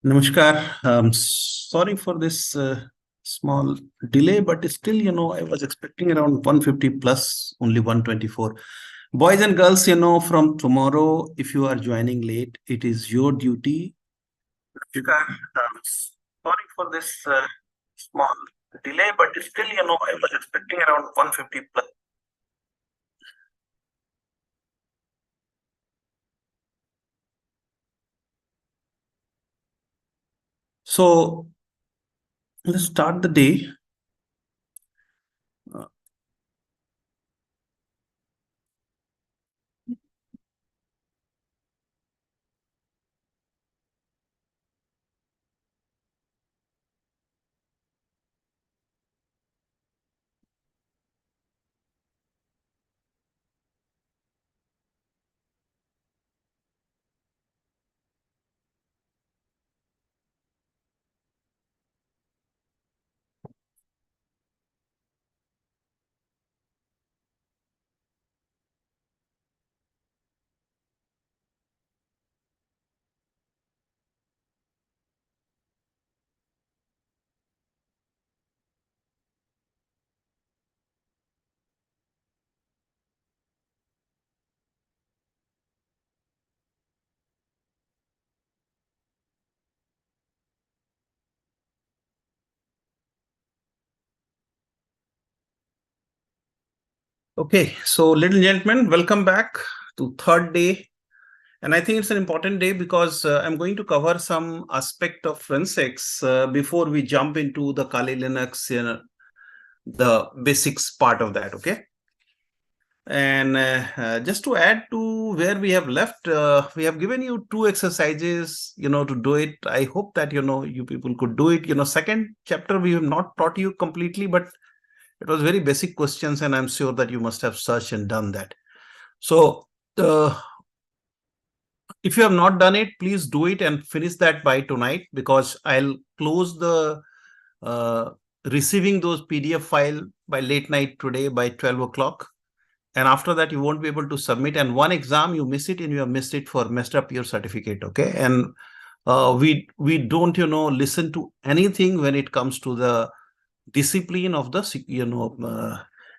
Namaskar. Sorry for this small delay, but still, I was expecting around 150 plus, only 124. Boys and girls, from tomorrow, if you are joining late, it is your duty. Namaskar. Sorry for this small delay, but still, I was expecting around 150 plus. So let's start the day. Uh, Okay, so ladies and gentlemen, welcome back to third day. And I think it's an important day because I'm going to cover some aspect of forensics before we jump into the Kali Linux, the basics part of that. Okay. And just to add to where we have left, we have given you two exercises, to do it. I hope that, you people could do it. Second chapter, we have not taught you completely, but it was very basic questions. And I'm sure that you must have searched and done that. So, if you have not done it, please do it and finish that by tonight, because I'll close the uh, receiving those PDF file by late night today by 12 o'clock. And after that, you won't be able to submit. And one exam, you miss it and you have missed it for messed up your certificate. Okay. And we don't, listen to anything when it comes to the discipline of the,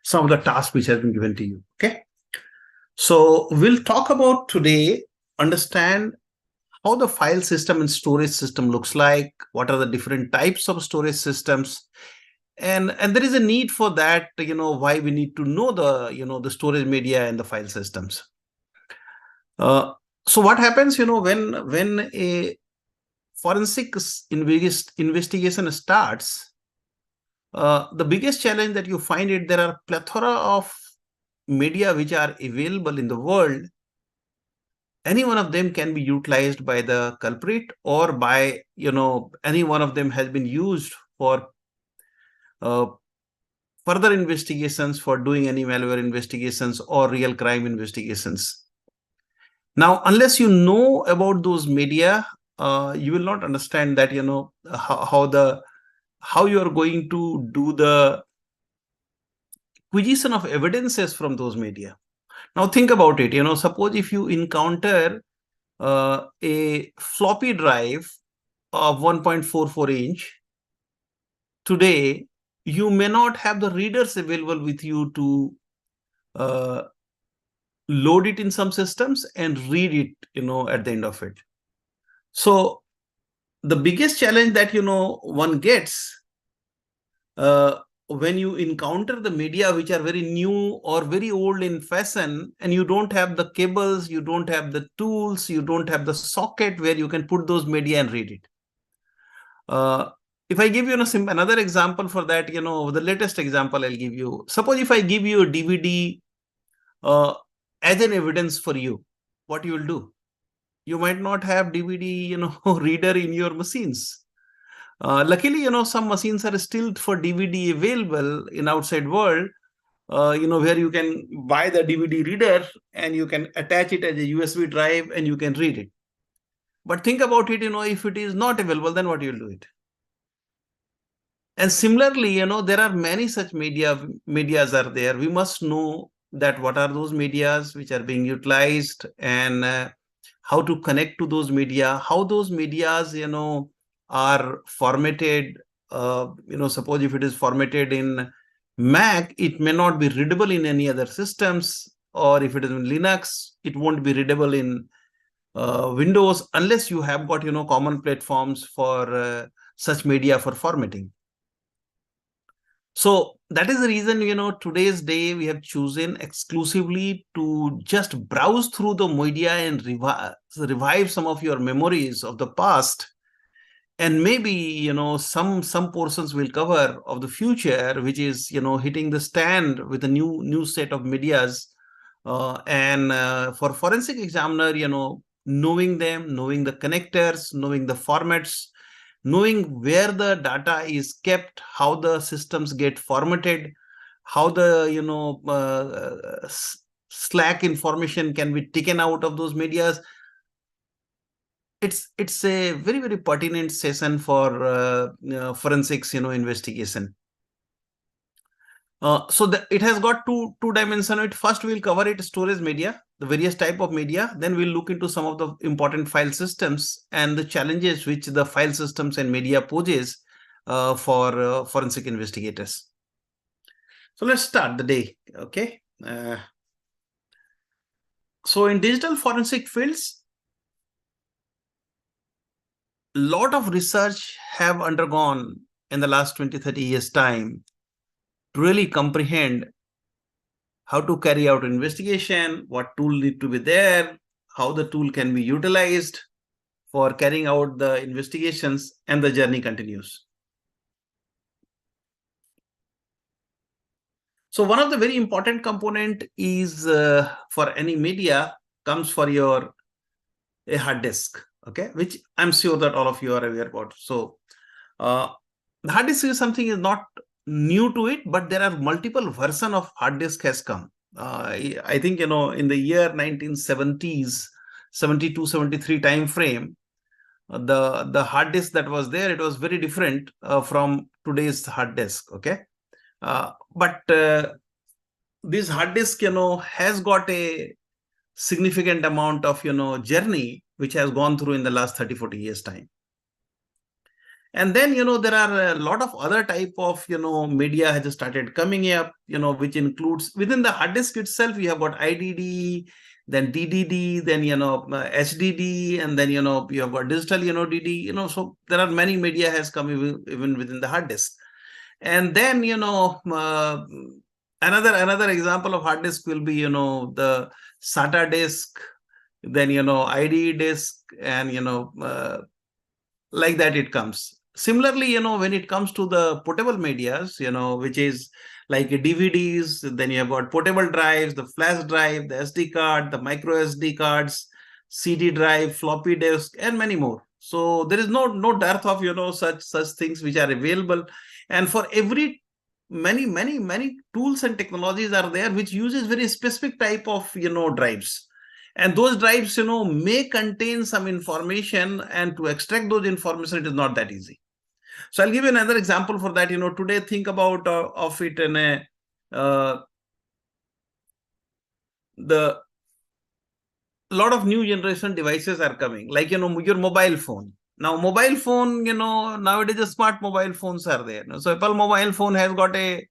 some of the tasks which has been given to you. Okay. So we'll talk about today, understand how the file system and storage system looks like, what are the different types of storage systems, and there is a need for that, why we need to know the storage media and the file systems. So what happens, when a forensic investigation starts, the biggest challenge that you find it, there are plethora of media which are available in the world. Any one of them can be utilized by the culprit, or by, any one of them has been used for uh, further investigations, for doing any malware investigations or real crime investigations. Now, unless you know about those media, you will not understand that, how you are going to do the acquisition of evidences from those media. Now, think about it. Suppose if you encounter a floppy drive of 1.44 inch, today you may not have the readers available with you to load it in some systems and read it, at the end of it. So the biggest challenge that, one gets when you encounter the media which are very new or very old in fashion, and you don't have the cables, you don't have the tools, you don't have the socket where you can put those media and read it. If I give you another example for that, the latest example I'll give you. Suppose if I give you a DVD as an evidence for you, what you will do? You might not have DVD, reader in your machines. Luckily, some machines are still for DVD available in outside world, where you can buy the DVD reader and you can attach it as a USB drive and you can read it. But think about it, if it is not available, then what you'll do it? And similarly, there are many such medias are there. We must know that what are those medias which are being utilized, and how to connect to those media, how those medias, are formatted, suppose if it is formatted in Mac, it may not be readable in any other systems, or if it is in Linux, it won't be readable in Windows, unless you have got common platforms for such media for formatting. So that is the reason today's day we have chosen exclusively to just browse through the media and revive some of your memories of the past, and maybe some portions will cover of the future, which is hitting the stand with a new set of medias. And for forensic examiner, knowing them, knowing the connectors, knowing the formats, knowing where the data is kept, how the systems get formatted, how the slack information can be taken out of those medias. It's a very pertinent session for forensics investigation. So it has got two dimensions. First, we'll cover it storage media, the various type of media. Then we'll look into some of the important file systems and the challenges which the file systems and media poses for forensic investigators. So let's start the day. Okay. So in digital forensic fields, a lot of research have undergone in the last 20-30 years time to really comprehend how to carry out investigation, what tool need to be there, how the tool can be utilized for carrying out the investigations, and the journey continues. So one of the very important component is for any media comes for a hard disk, okay, which I'm sure that all of you are aware about. So the hard disk is something is not new to it, but there are multiple version of hard disk has come. I think in the year 1970s, 72, 73 time frame, the hard disk that was there, it was very different from today's hard disk. Okay, but this hard disk has got a significant amount of journey which has gone through in the last 30-40 years time. And then there are a lot of other type of media has started coming up, which includes within the hard disk itself we have got IDD, then DDD, then HDD, and then you have got digital DD. So there are many media has come even within the hard disk. And then another example of hard disk will be the SATA disk, then IDE disk, and like that it comes. Similarly, when it comes to the portable medias, which is like DVDs, then you have got portable drives, the flash drive, the SD card, the micro SD cards, CD drive, floppy disk, and many more. So there is no dearth of such things which are available. And for every many tools and technologies are there which uses very specific type of drives. And those drives may contain some information, and to extract those information it is not that easy. So I'll give you another example for that. Today think about of it in a the lot of new generation devices are coming, like your mobile phone. Now mobile phone, nowadays the smart mobile phones are there. So Apple mobile phone has got a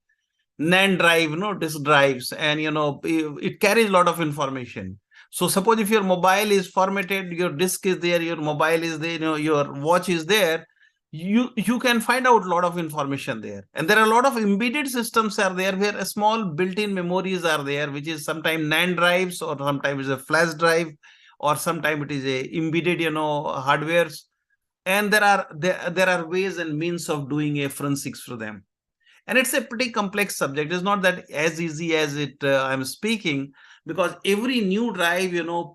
NAND drive, disk drives, and it carries a lot of information. So suppose if your mobile is formatted, your disk is there, your mobile is there, your watch is there, you can find out a lot of information there. And there are a lot of embedded systems are there where a small built-in memories are there, which is sometimes NAND drives, or sometimes a flash drive, or sometimes it is a embedded hardwares. And there are ways and means of doing a forensics for them. And it's a pretty complex subject. It's not that as easy as it I'm speaking, because every new drive,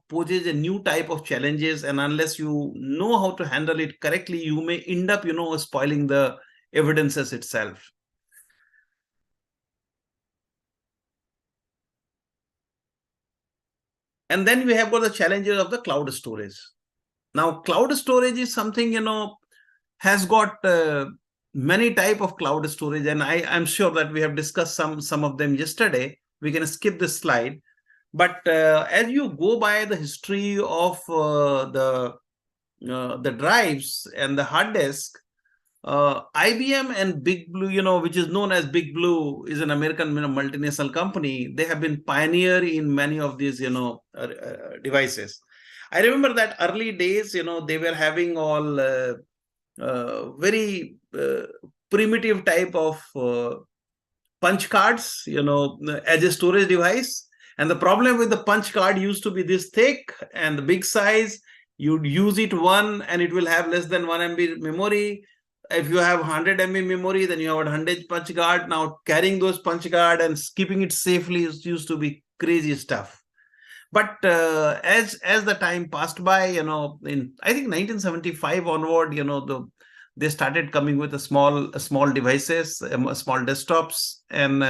poses a new type of challenges. And unless you know how to handle it correctly, you may end up, spoiling the evidences itself. And then we have got the challenges of the cloud storage. Now, cloud storage is something, has got many type of cloud storage, and I'm sure that we have discussed some of them yesterday. We can skip this slide, but as you go by the history of the the drives and the hard disk, IBM and Big Blue, which is known as Big Blue, is an American multinational company. They have been pioneer in many of these, devices. I remember that early days, they were having all very primitive type of punch cards, as a storage device. And the problem with the punch card used to be this thick and the big size. You'd use it one and it will have less than 1 MB memory. If you have 100 MB memory, then you have a 100 punch card. Now carrying those punch card and keeping it safely used to be crazy stuff. But as the time passed by, in I think 1975 onward, they started coming with a small devices, small desktops, and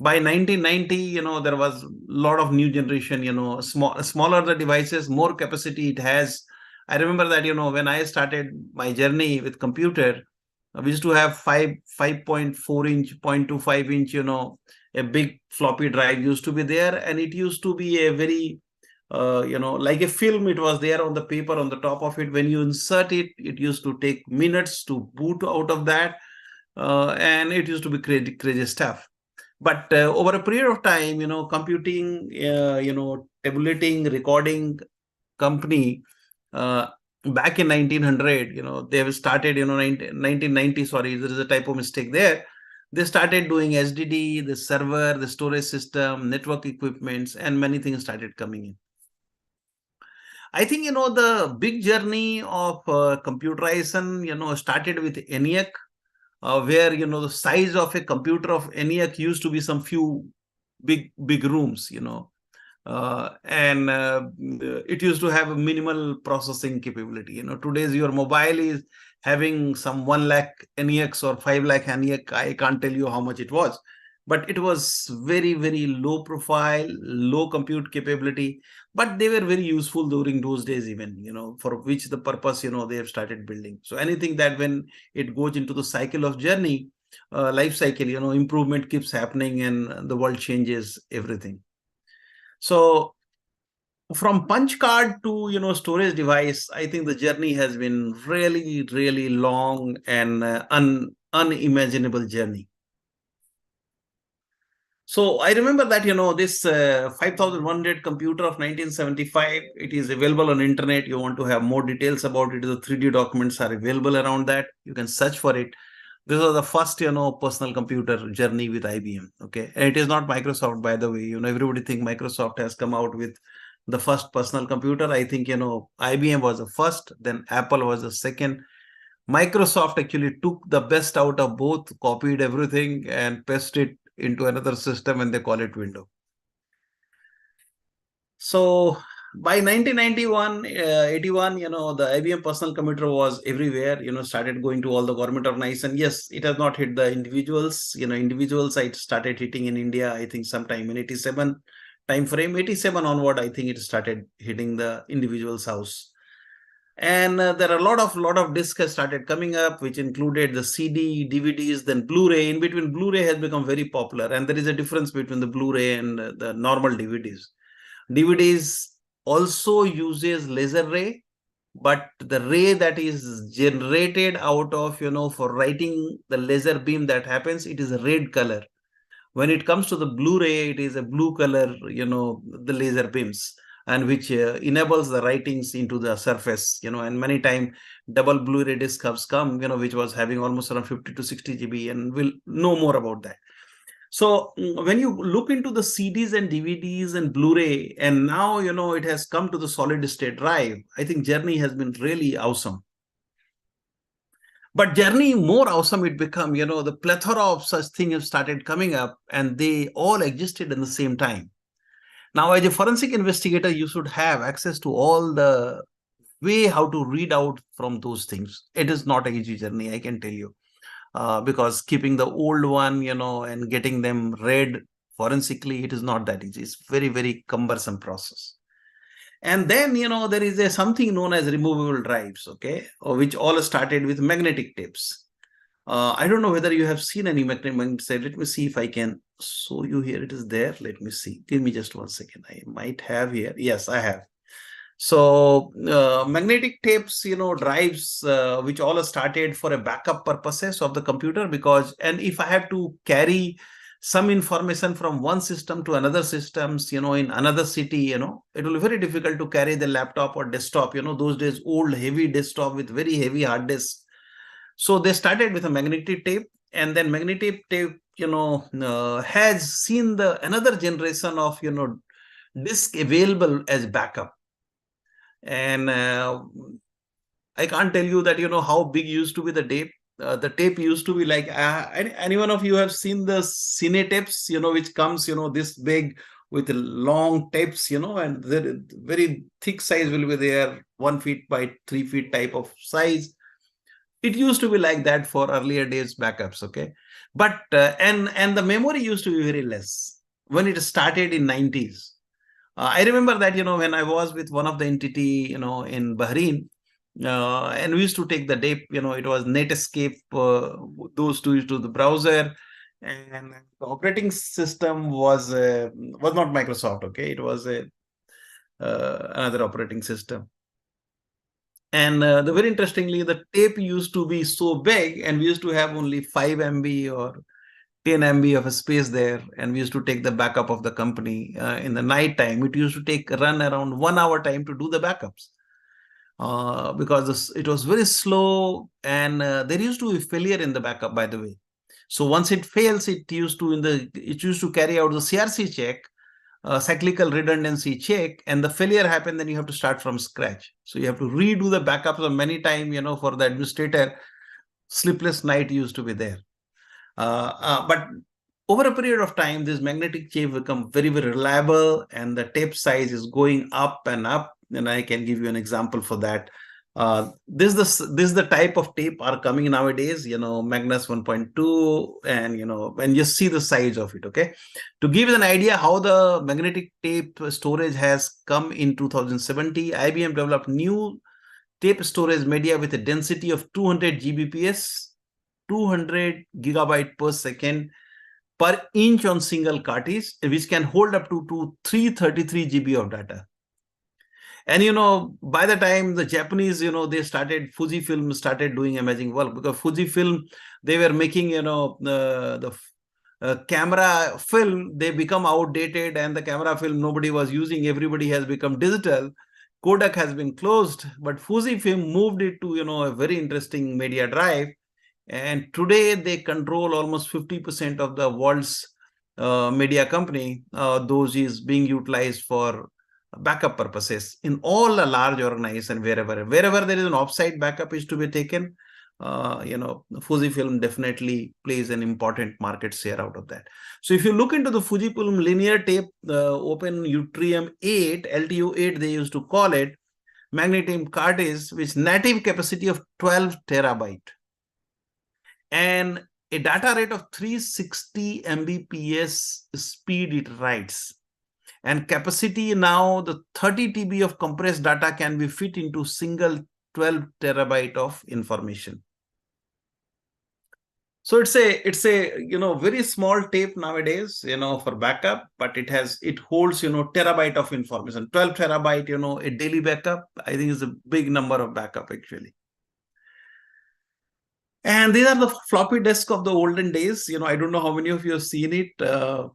by 1990, there was a lot of new generation. Smaller the devices, more capacity it has. I remember that when I started my journey with computer, we used to have 5.4 inch, 0.25 inch, a big floppy drive used to be there, and it used to be a very like a film. It was there on the paper on the top of it. When you insert it, it used to take minutes to boot out of that, and it used to be crazy stuff. But over a period of time, computing, tabulating, recording company, back in 1900, they have started, 1990, sorry, there is a typo mistake there. They started doing SDD, the server, the storage system, network equipments, and many things started coming in. I think, the big journey of computerization, started with ENIAC, where, the size of a computer of ENIAC used to be some few big rooms, and it used to have a minimal processing capability. Today's your mobile is having some 1 lakh ENIACs or 5 lakh ENIAC. I can't tell you how much it was, but it was very, very low profile, low compute capability, but they were very useful during those days even, for which the purpose, they have started building. So anything that when it goes into the cycle of journey, life cycle, improvement keeps happening and the world changes everything. So from punch card to, storage device, I think the journey has been really, really long and unimaginable journey. So I remember that, this 5100 computer of 1975, it is available on internet. You want to have more details about it, the 3D documents are available around that. You can search for it. This was the first, personal computer journey with IBM. Okay. And it is not Microsoft, by the way. Everybody think Microsoft has come out with the first personal computer. I think, IBM was the first, then Apple was the second. Microsoft actually took the best out of both, copied everything and pasted it into another system, and they call it Windows. So by 1991, 81, the IBM personal computer was everywhere, started going to all the government organizations. Yes, it has not hit the individuals, individuals it started hitting in India, I think sometime in 87 time frame, 87 onward, I think it started hitting the individual's house. And there are a lot of discs has started coming up, which included the CD, DVDs, then Blu-ray. In between, Blu-ray has become very popular, and there is a difference between the Blu-ray and the normal DVDs. DVDs also uses laser ray, but the ray that is generated out of, for writing the laser beam that happens, it is a red color. When it comes to the Blu-ray, it is a blue color, the laser beams, and which enables the writings into the surface, and many times double Blu-ray disc has come, which was having almost around 50 to 60 GB, and we'll know more about that. So when you look into the CDs and DVDs and Blu-ray, and now, it has come to the solid state drive, I think journey has been really awesome. But journey more awesome it become, the plethora of such things have started coming up, and they all existed in the same time. Now, as a forensic investigator, you should have access to all the way how to read out from those things. It is not an easy journey, I can tell you, because keeping the old one, and getting them read forensically, it is not that easy. It's very, very cumbersome process. And then, there is something known as removable drives, okay, which all started with magnetic tapes. I don't know whether you have seen any magnetic tape. Let me see if I can show you here. It is there. Let me see. Give me just 1 second. I might have here. Yes, I have. So magnetic tapes, drives, which all started for a backup purposes of the computer, because, and if I have to carry some information from one system to another systems, in another city, it will be very difficult to carry the laptop or desktop, those days, old heavy desktop with very heavy hard disk. So they started with a magnetic tape, and then magnetic tape, has seen the another generation of, disk available as backup. And I can't tell you that, how big used to be the tape. The tape used to be like, any one of you have seen the cine tapes, which comes, this big with long tapes, and the very thick size will be there, 1 feet by 3 feet type of size. It used to be like that for earlier days backups, okay? But, and the memory used to be very less when it started in 90s. I remember that, when I was with one of the entity, in Bahrain, and we used to take the tape, it was Netscape, those two used to the browser, and the operating system was not Microsoft, okay? It was another operating system. And the very interestingly, the tape used to be so big, and we used to have only 5 MB or 10 MB of a space there, and we used to take the backup of the company in the night time. It used to run around 1 hour time to do the backups, because it was very slow, and there used to be failure in the backup, by the way. So once it fails, it used to carry out the CRC check, cyclical redundancy check, and the failure happened, then you have to start from scratch. So you have to redo the backups many times, for the administrator. Sleepless night used to be there. But over a period of time, this magnetic tape become very, very reliable, and the tape size is going up and up. And I can give you an example for that. This is the type of tape are coming nowadays, Magnus 1.2, and and you see the size of it, okay? To give you an idea how the magnetic tape storage has come in 2070, IBM developed new tape storage media with a density of 200 Gbps, 200 gigabyte per second per inch on single cartridge, which can hold up to 333 GB of data. And by the time the Japanese, they started, Fujifilm started doing amazing work, because Fujifilm, they were making, the camera film, they become outdated, and the camera film nobody was using, everybody has become digital. Kodak has been closed, but Fujifilm moved it to, a very interesting media drive. And today they control almost 50% of the world's media company. Those is being utilized for backup purposes in all the large organizations. Wherever there is an offsite backup is to be taken, Fujifilm definitely plays an important market share out of that. So if you look into the Fujifilm linear tape, Open Yttrium 8, LTU8 they used to call it, magnetic cartridge, with native capacity of 12 terabyte and a data rate of 360 Mbps speed it writes. And capacity now, the 30 TB of compressed data can be fit into single 12 terabyte of information. So it's a very small tape nowadays, for backup, but it holds, terabyte of information. 12 terabyte, a daily backup, I think is a big number of backup actually. And these are the floppy disk of the olden days. I don't know how many of you have seen it.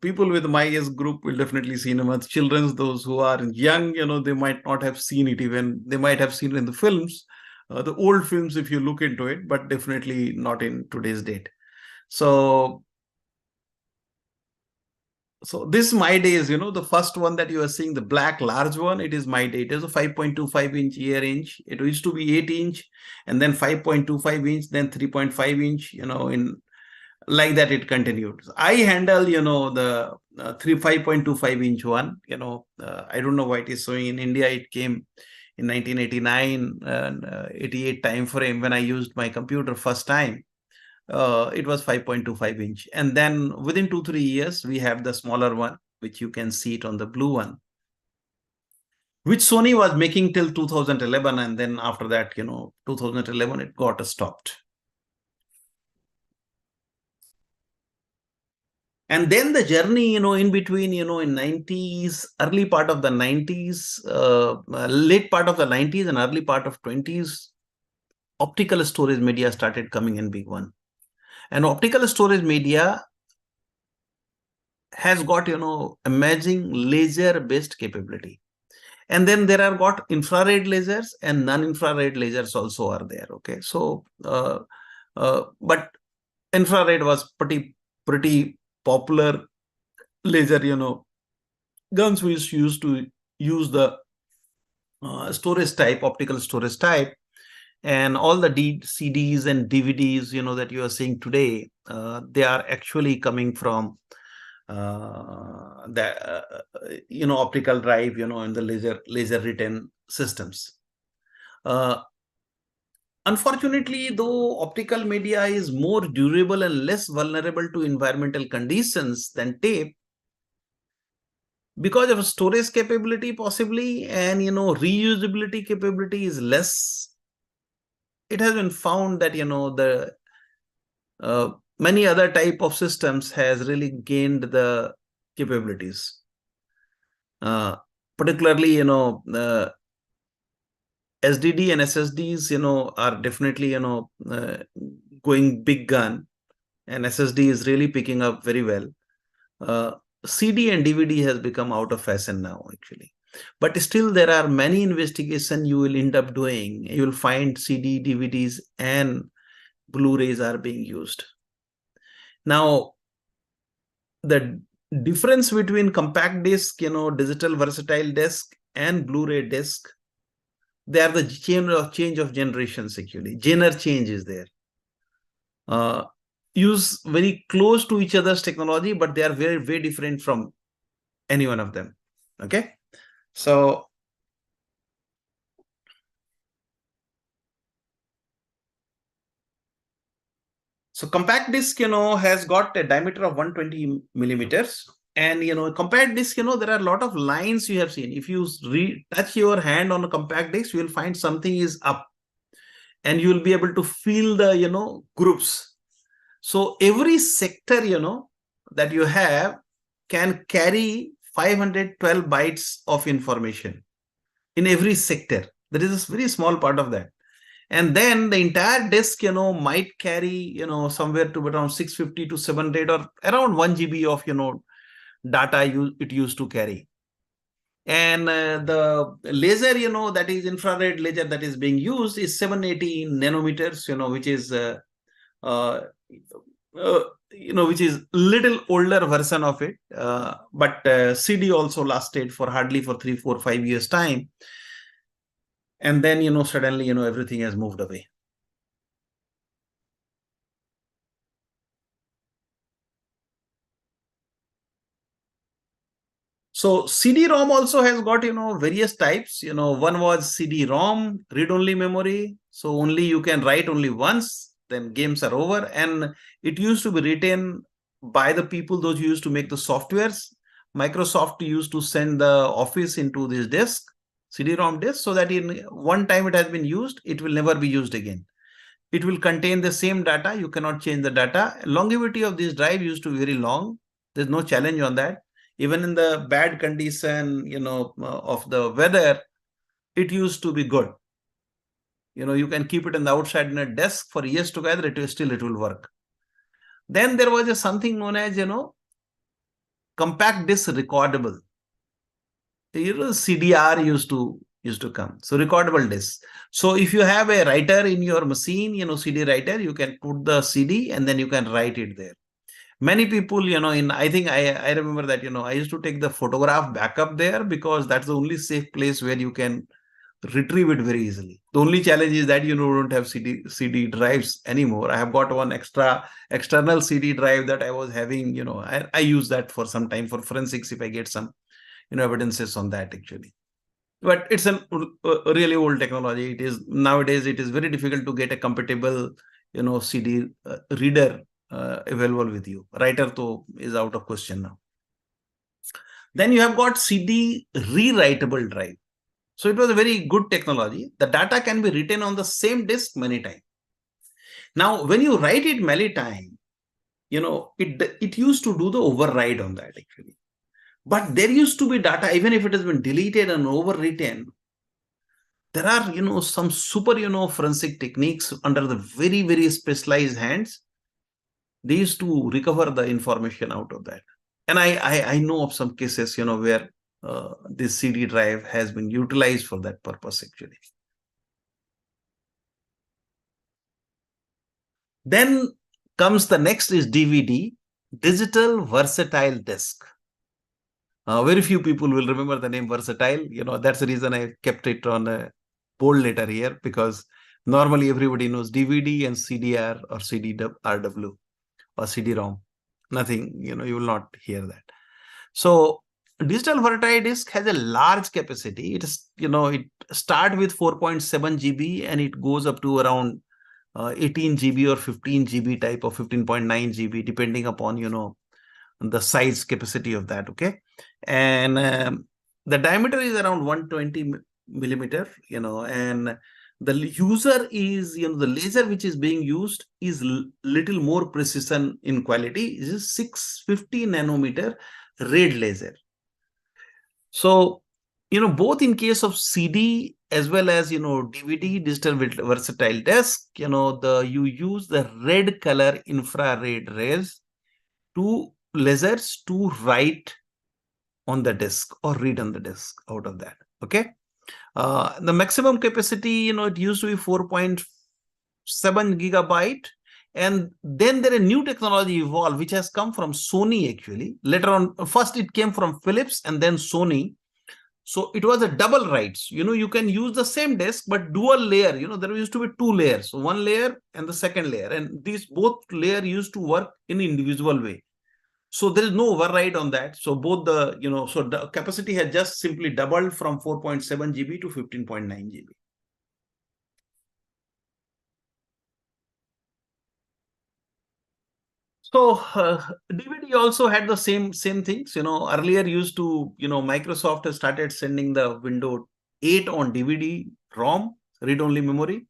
People with my age group will definitely see them. As children, those who are young, they might not have seen it even. They might have seen it in the films, the old films if you look into it, but definitely not in today's date. So this is my days, the first one that you are seeing, the black large one, it is my day. It is a 5.25 inch ear inch. It used to be 8 inch, and then 5.25 inch, then 3.5 inch, in like that it continued. I handle, the 5.25 inch one, I don't know why it is showing in India. It came in 1989 and 88 time frame when I used my computer first time. It was 5.25 inch. And then within 2-3 years, we have the smaller one, which you can see it on the blue one, which Sony was making till 2011. And then after that, 2011, it got stopped. And then the journey, in between, in 90s, early part of the 90s, late part of the 90s and early part of 20s, optical storage media started coming in big one. And optical storage media has got, amazing laser based capability. And then there are got infrared lasers and non-infrared lasers also are there. Okay. So, but infrared was pretty popular laser, guns we used to use the storage type, optical storage type, and all the CDs and DVDs, that you are seeing today, they are actually coming from the optical drive, in the laser written systems. Unfortunately, though, optical media is more durable and less vulnerable to environmental conditions than tape, because of storage capability possibly, and reusability capability is less. It has been found that the many other type of systems has really gained the capabilities. Particularly, SDD and SSDs, are definitely, going big gun, and SSD is really picking up very well. CD and DVD has become out of fashion now, actually. But still, there are many investigations you will end up doing. You will find CD, DVDs, and Blu-rays are being used. Now, the difference between compact disc, digital versatile disc, and Blu-ray disc, they are the change of generations, actually. Genre change is there. Use very close to each other's technology, but they are very, very different from any one of them. Okay. So compact disc, has got a diameter of 120 millimeters. And, compact disc, there are a lot of lines you have seen. If you touch your hand on a compact disc, you will find something is up. And you will be able to feel the, groups. So every sector, that you have can carry 512 bytes of information in every sector. There is a very small part of that. And then the entire disk, might carry, somewhere to around 650 to 700 or around 1 GB of, data it used to carry. And the laser, that is infrared laser that is being used is 780 nanometers, which is, which is little older version of it. But CD also lasted for hardly for 3, 4, 5 years time. And then, suddenly, everything has moved away. So CD-ROM also has got, various types. One was CD-ROM, read-only memory. So only you can write only once, then games are over. And it used to be written by the people, those who used to make the softwares. Microsoft used to send the Office into this disk, CD-ROM disk, so that in one time it has been used, it will never be used again. It will contain the same data. You cannot change the data. Longevity of this drive used to be very long. There's no challenge on that. Even in the bad condition, of the weather, it used to be good. You can keep it on the outside in a desk for years together. It will work. Then there was something known as, compact disc recordable. CDR used to come. So recordable disc. So if you have a writer in your machine, CD writer, you can put the CD and then you can write it there. Many people, I think I remember that, I used to take the photograph backup there because that's the only safe place where you can retrieve it very easily. The only challenge is that, don't have CD drives anymore. I have got one external CD drive that I was having, I use that for some time for forensics if I get some, evidences on that actually. But it's a really old technology. Nowadays, it is very difficult to get a compatible, CD reader available with you. Writer though is out of question now. Then you have got CD rewritable drive. So it was a very good technology. The data can be written on the same disk many times. Now, when you write it many times, it used to do the override on that actually. But there used to be data, even if it has been deleted and overwritten, there are, some super, forensic techniques under the very, very specialized hands. They used to recover the information out of that. And I know of some cases, where this CD drive has been utilized for that purpose actually. Then comes the next is DVD, digital versatile disk. Very few people will remember the name versatile. That's the reason I kept it on a bold letter here, because normally everybody knows DVD and CDR or CD-RW or CD-ROM. Nothing, you will not hear that. So digital versatile disk has a large capacity. It is, it starts with 4.7 GB and it goes up to around 18 GB or 15 GB type of 15.9 GB, depending upon, the size capacity of that. Okay. And the diameter is around 120 millimeter, and the user is, the laser which is being used is little more precision in quality. It is 650 nanometer red laser. So, both in case of CD as well as, DVD, digital versatile disk, you use the red color infrared rays to lasers to write on the disk or read on the disk out of that. Okay. The maximum capacity, it used to be 4.7 gigabyte. And then there is new technology evolved, which has come from Sony actually. Later on, first it came from Philips and then Sony. So it was a double writes. You can use the same disk, but dual layer. There used to be two layers. So one layer and the second layer. And these both layer used to work in individual way. So there is no override on that. So both the, so the capacity has just simply doubled from 4.7 GB to 15.9 GB. So DVD also had the same things. Earlier used to, Microsoft has started sending the Windows 8 on DVD ROM, read-only memory.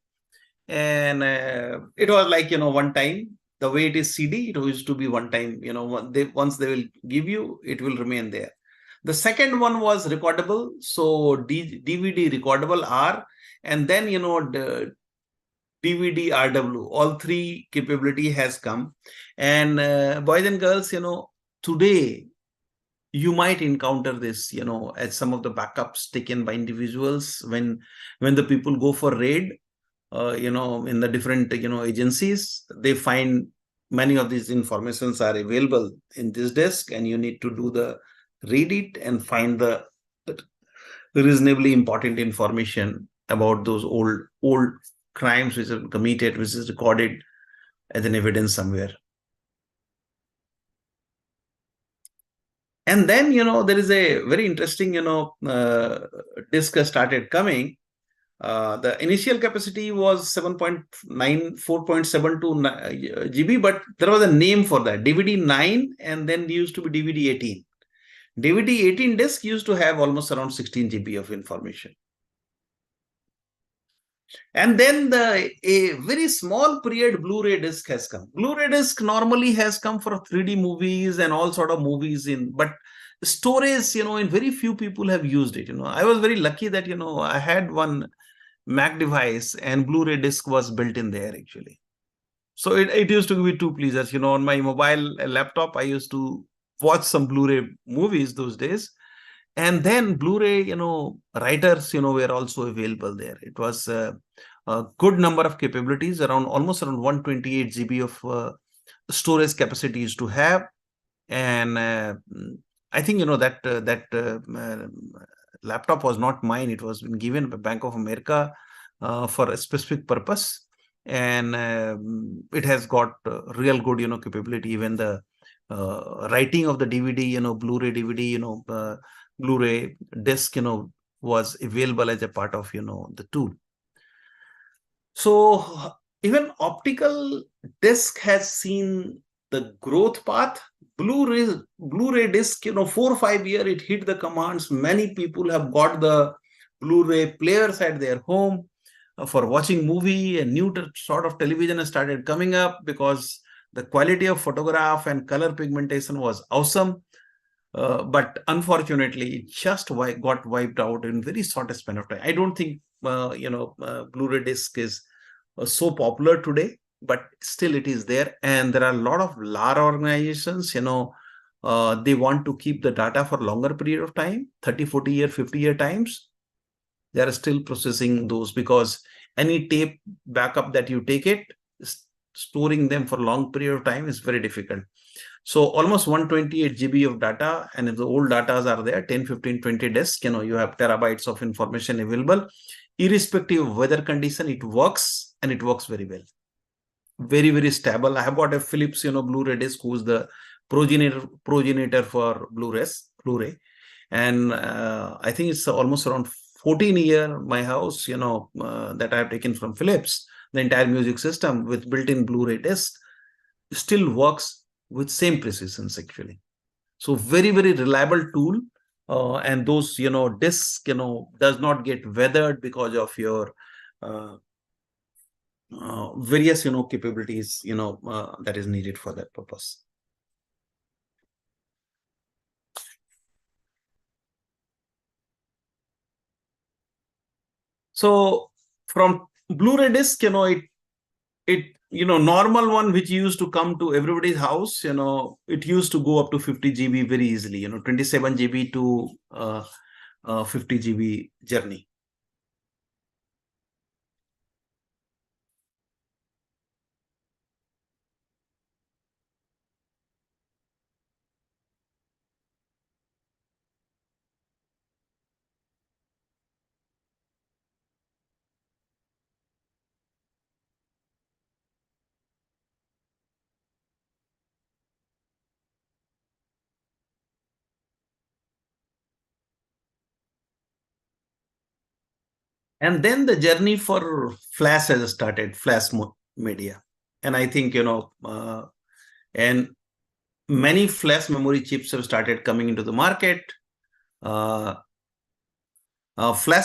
And it was like, one time. The way it is CD, it used to be one time, once they will give you, it will remain there. The second one was recordable. So DVD recordable R, and then, the DVD RW, all three capability has come. And boys and girls, today you might encounter this, as some of the backups taken by individuals when the people go for raid, in the different, agencies, they find many of these informations are available in this disk, and you need to do the read it and find the reasonably important information about those old crimes which are committed, which is recorded as an evidence somewhere. And then, there is a very interesting, disk started coming. The initial capacity was 7.9, 4.72 GB, but there was a name for that, DVD 9, and then used to be DVD 18. DVD 18 disk used to have almost around 16 GB of information. And then a very small period Blu-ray disc has come. Blu-ray disc normally has come for 3D movies and all sort of movies but storage, in very few people have used it. I was very lucky that, I had one Mac device and Blu-ray disc was built in there actually. So it used to be two pleasures. On my mobile laptop, I used to watch some Blu-ray movies those days. And then Blu-ray, writers, were also available there. It was a good number of capabilities, almost around 128 GB of storage capacity used to have. And I think, that laptop was not mine. It was been given by Bank of America for a specific purpose. And it has got real good, capability. Even the writing of the DVD, Blu-ray DVD, Blu-ray disc, was available as a part of, the tool. So even optical disc has seen the growth path. Blu-ray disc, 4 or 5 years, it hit the commands. Many people have got the Blu-ray players at their home for watching movie. A new sort of television has started coming up because The quality of photograph and color pigmentation was awesome. But unfortunately, it just got wiped out in very short span of time. I don't think Blu-ray disc is so popular today, but still it is there. And there are a lot of large organizations, they want to keep the data for longer period of time, 30, 40 year, 50 year times. They are still processing those, because any tape backup that you take it, storing them for long period of time is very difficult. So almost 128 GB of data, and if the old datas are there, 10, 15, 20 disks, you have terabytes of information available. Irrespective of weather condition, it works, and it works very well. Very, very stable. I have got a Philips, Blu-ray disc, who's the progenitor for Blu-ray. And I think it's almost around 14 year, my house, that I have taken from Philips, the entire music system with built-in Blu-ray disc still works with same precisions actually. So very, very reliable tool. And those, discs, does not get weathered because of your various, capabilities, that is needed for that purpose. So from Blu-ray disc, normal one which used to come to everybody's house, it used to go up to 50 GB very easily, 27 GB to 50 GB journey. And then the journey for flash has started, flash media. And I think, and many flash memory chips have started coming into the market. Flash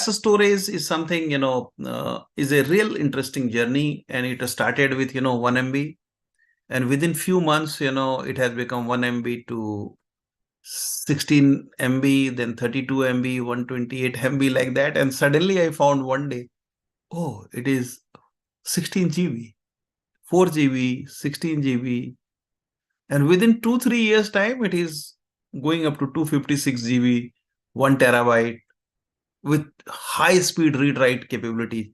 storage is something, is a real interesting journey. And it started with, 1 MB. And within few months, it has become 1 MB to 16 MB, then 32 MB, 128 MB, like that. And suddenly I found one day, oh, it is 16 GB, 4 GB, 16 GB. And within 2-3 years time, it is going up to 256 GB, 1 terabyte with high speed read write capability.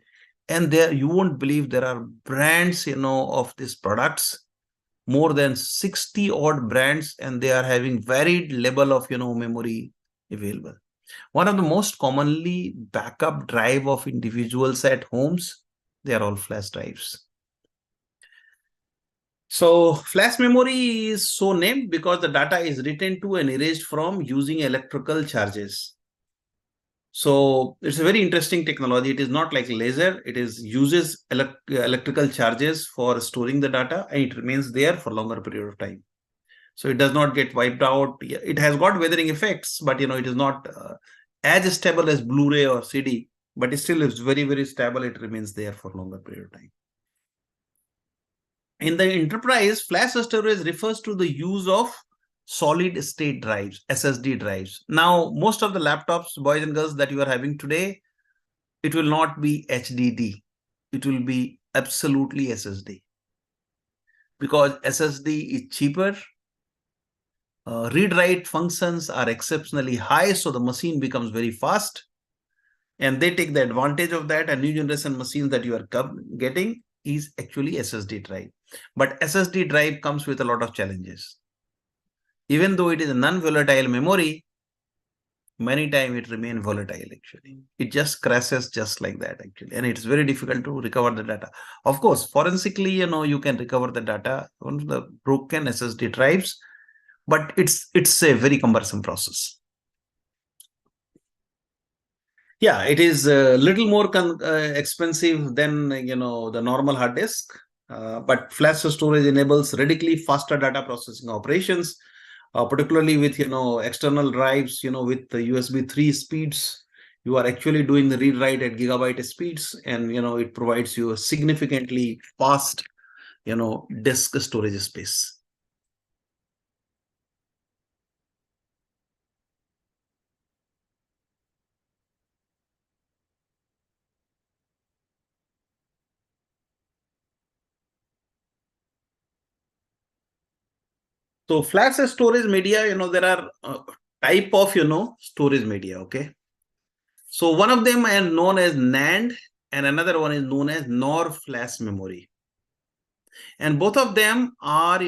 And there, you won't believe, there are brands, of these products, more than 60 odd brands, and they are having varied level of, memory available. One of the most commonly backup drive of individuals at homes, they are all flash drives. So flash memory is so named because the data is written to and erased from using electrical charges. So it's a very interesting technology. It is not like laser. It uses electrical charges for storing the data, and it remains there for longer period of time. So it does not get wiped out. It has got weathering effects, but it is not as stable as Blu-ray or CD, but it still is very, very stable. It remains there for longer period of time. In the enterprise, flash storage refers to the use of solid state drives, SSD drives. Now, most of the laptops, boys and girls, that you are having today, it will not be HDD. It will be absolutely SSD. Because SSD is cheaper. Read-write functions are exceptionally high, so the machine becomes very fast. And they take the advantage of that. And new generation machines that you are getting is actually SSD drive. But SSD drive comes with a lot of challenges. Even though it is a non-volatile memory, many times it remains volatile actually. It just crashes just like that actually. And it's very difficult to recover the data. Of course, forensically, you can recover the data on the broken SSD drives, but it's a very cumbersome process. Yeah, it is a little more expensive than the normal hard disk, but flash storage enables radically faster data processing operations, particularly with external drives, with the USB 3 speeds. You are actually doing the read write at gigabyte speeds, and it provides you a significantly fast disk storage space. So flash storage media, there are type of, storage media. Okay. So one of them is known as NAND and another one is known as NOR flash memory. And both of them are,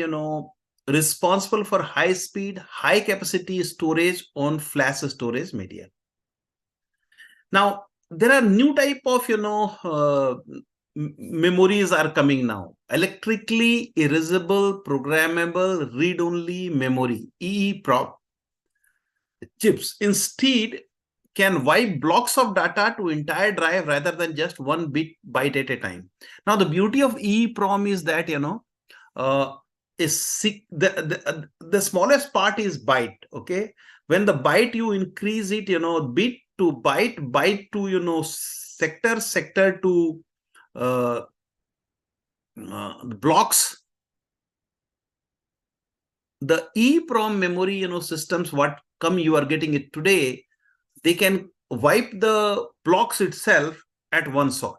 responsible for high speed, high capacity storage on flash storage media. Now, there are new type of, memories are coming now. Electrically erasable, programmable, read-only memory, EEPROM chips. Instead, can wipe blocks of data to entire drive rather than just one byte at a time. Now, the beauty of EEPROM is that, the smallest part is byte. Okay. When the byte you increase it, bit to byte to, sector to blocks. The EEPROM memory, systems, what you are getting it today, they can wipe the blocks itself at one shot.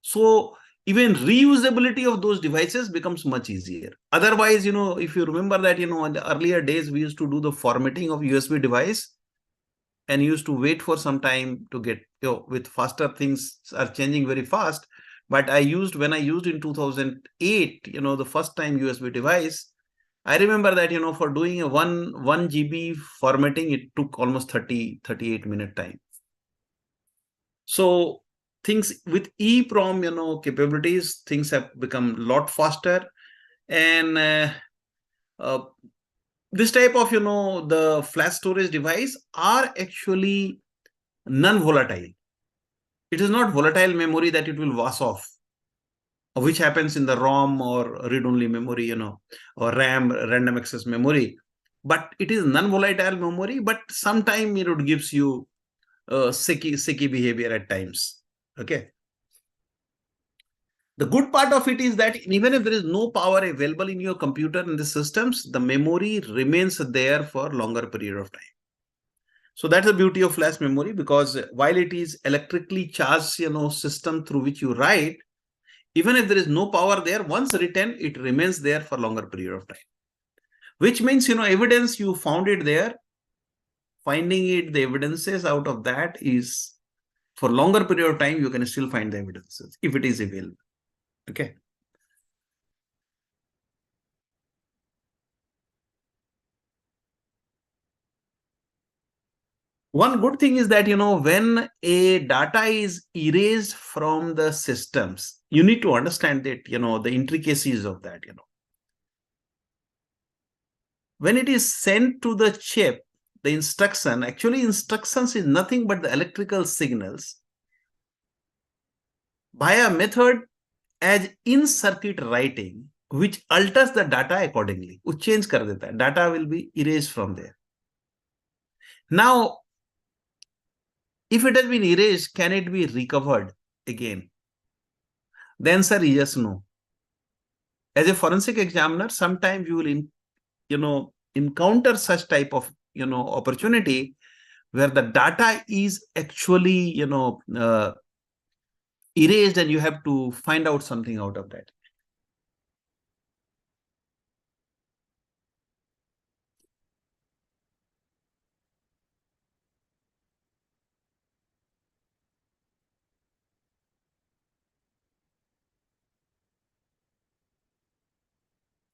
So even reusability of those devices becomes much easier. Otherwise, if you remember that, in the earlier days, we used to do the formatting of USB device and used to wait for some time to get, with faster things are changing very fast. But when I used in 2008, the first time USB device, I remember that, for doing a 1 GB formatting, it took almost 38 minute time. So things with EEPROM, capabilities, things have become a lot faster. And this type of, the flash storage device are actually non-volatile. It is not volatile memory that it will wash off, which happens in the ROM or read-only memory, or RAM, random access memory. But it is non-volatile memory, but sometimes it gives you sicky behavior at times. Okay. The good part of it is that even if there is no power available in your computer and the systems, the memory remains there for longer period of time. So that's the beauty of flash memory, because while it is electrically charged, system through which you write, even if there is no power there, once written, it remains there for longer period of time. Which means, evidence you found it there, finding it, the evidences out of that is for longer period of time, you can still find the evidences if it is available. Okay. One good thing is that, when a data is erased from the systems, you need to understand that, the intricacies of that, When it is sent to the chip, the instructions is nothing but the electrical signals by a method as in-circuit writing, which alters the data accordingly. वो change कर देता है. Data will be erased from there. Now, if it has been erased, can it be recovered again? The answer is yes, no. As a forensic examiner, sometimes you will, encounter such type of, opportunity where the data is actually, erased and you have to find out something out of that.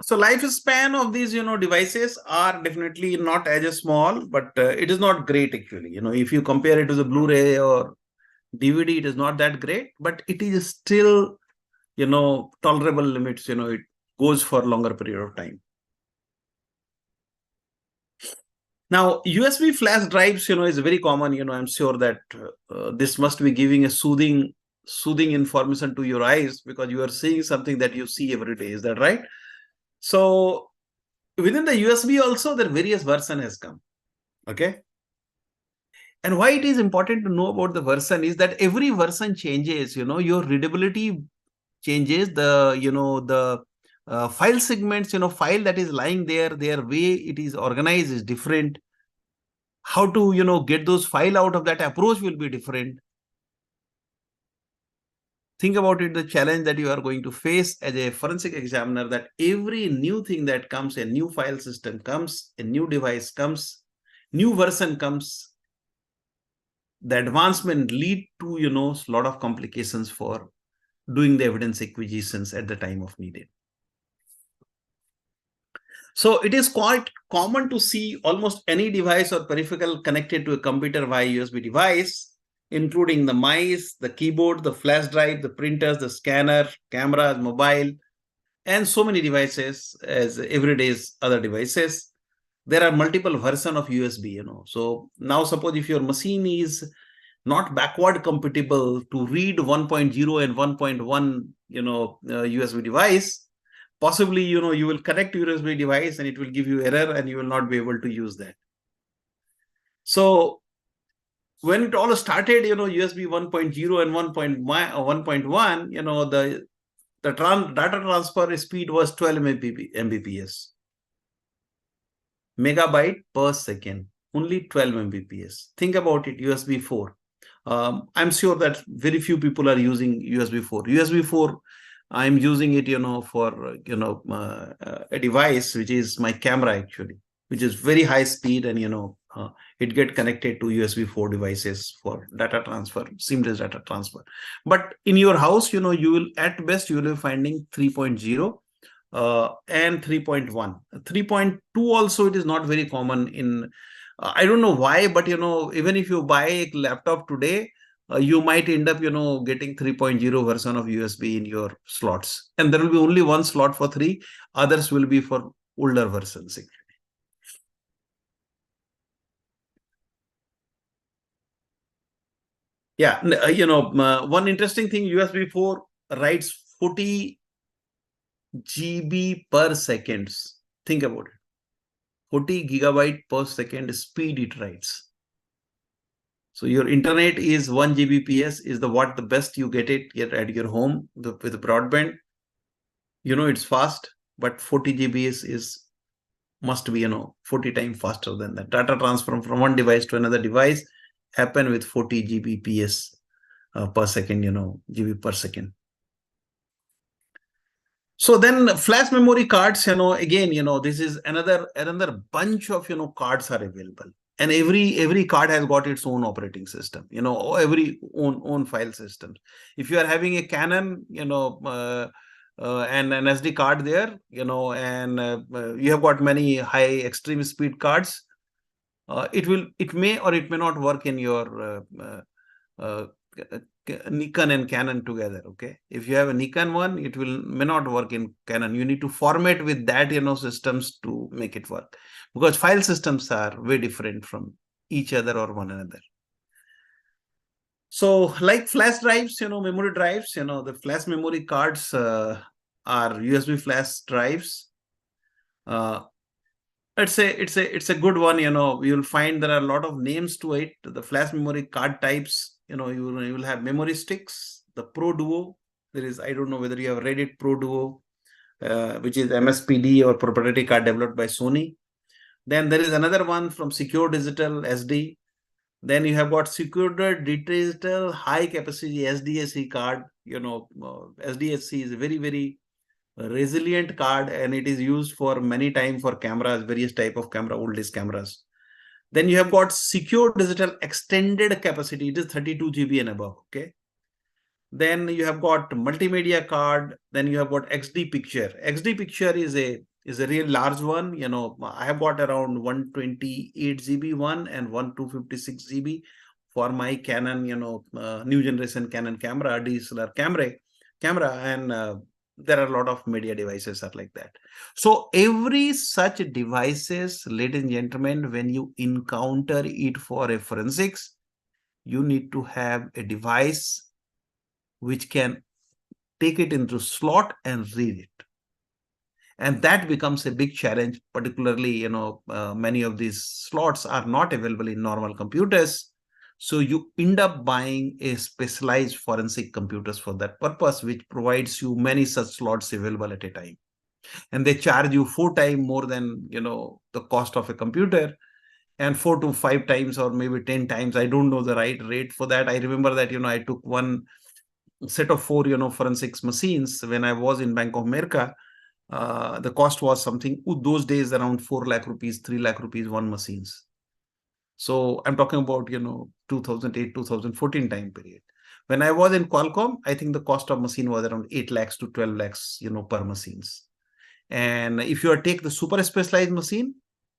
So lifespan of these, devices are definitely not as small, but it is not great actually. If you compare it to the Blu-ray or DVD, it is not that great, but it is still, tolerable limits. It goes for longer period of time. Now, USB flash drives, is very common. I'm sure that this must be giving a soothing information to your eyes, because you are seeing something that you see every day. Is that right? So within the USB also, the various version has come. Okay. And why it is important to know about the version is that every version changes, your readability changes, the File segments, file that is lying there, their way it is organized is different. How to, get those file out of that approach will be different. Think about it, the challenge that you are going to face as a forensic examiner, that every new thing that comes, a new file system comes, a new device comes, new version comes, the advancement lead to, a lot of complications for doing the evidence acquisitions at the time of needed. So it is quite common to see almost any device or peripheral connected to a computer via USB device, including the mice, the keyboard, the flash drive, the printers, the scanner, cameras, mobile, and so many devices as everyday's other devices. There are multiple versions of USB, So now suppose if your machine is not backward compatible to read 1.0 and 1.1, USB device, possibly, you will connect USB device and it will give you error and you will not be able to use that. So when it all started, USB 1.0 and 1.1, the data transfer speed was 12 Mbps. Megabyte per second, only 12 Mbps. Think about it, USB 4. I'm sure that very few people are using USB 4. USB 4, I'm using it, for, a device, which is my camera actually, which is very high speed and, it get connected to USB 4 devices for data transfer, seamless data transfer. But in your house, you will, at best, you will be finding 3.0 and 3.1. 3.2 also, it is not very common in, I don't know why, but, even if you buy a laptop today, you might end up, getting 3.0 version of USB in your slots. And there will be only one slot for 3, others will be for older versions. Yeah, one interesting thing, USB 4 writes 40 GB per second. Think about it. 40 gigabyte per second speed it writes. So your internet is 1 Gbps is the best you get at your home with broadband. It's fast, but 40 Gbps must be 40 times faster than that. Data transfer from one device to another device happen with 40 Gbps per second, GB per second. So then flash memory cards, again, this is another bunch of, cards are available. And every card has got its own operating system, every own file system. If you are having a Canon, and an SD card there, and you have got many high extreme speed cards, it may or it may not work in your Nikon and Canon together. Okay, if you have a Nikon one, it may not work in Canon. You need to format with that, systems to make it work, because file systems are very different from each other or one another. So like flash drives, memory drives, the flash memory cards are USB flash drives. Let's say it's a good one. You'll find there are a lot of names to it. The flash memory card types, you will have memory sticks, the Pro Duo. There is, I don't know whether you have read it, Pro Duo, which is MSPD or proprietary card developed by Sony. Then there is another one from Secure Digital SD. Then you have got Secure Digital High Capacity SDSC card. SDSC is a very, very resilient card, and it is used for many times for cameras, various type of camera, old days cameras. Then you have got Secure Digital Extended Capacity. It is 32 GB and above. Okay. Then you have got multimedia card. Then you have got XD Picture. XD Picture is a real large one. I have got around 128 GB one and 256 GB for my Canon, new generation Canon camera, DSLR camera, and there are a lot of media devices are like that. So every such devices, ladies and gentlemen, when you encounter it for a forensics, you need to have a device which can take it into slot and read it. And that becomes a big challenge, particularly, many of these slots are not available in normal computers. So you end up buying a specialized forensic computers for that purpose, which provides you many such slots available at a time. and they charge you 4 times more than, the cost of a computer, and 4 to 5 times or maybe 10 times. I don't know the right rate for that. I remember that, I took one set of four, forensics machines when I was in Bank of America. The cost was something those days around 4 lakh rupees, 3 lakh rupees, one machines. So I'm talking about, 2008, 2014 time period. When I was in Qualcomm, I think the cost of machine was around 8 lakhs to 12 lakhs, per machines. And if you take the super specialized machine,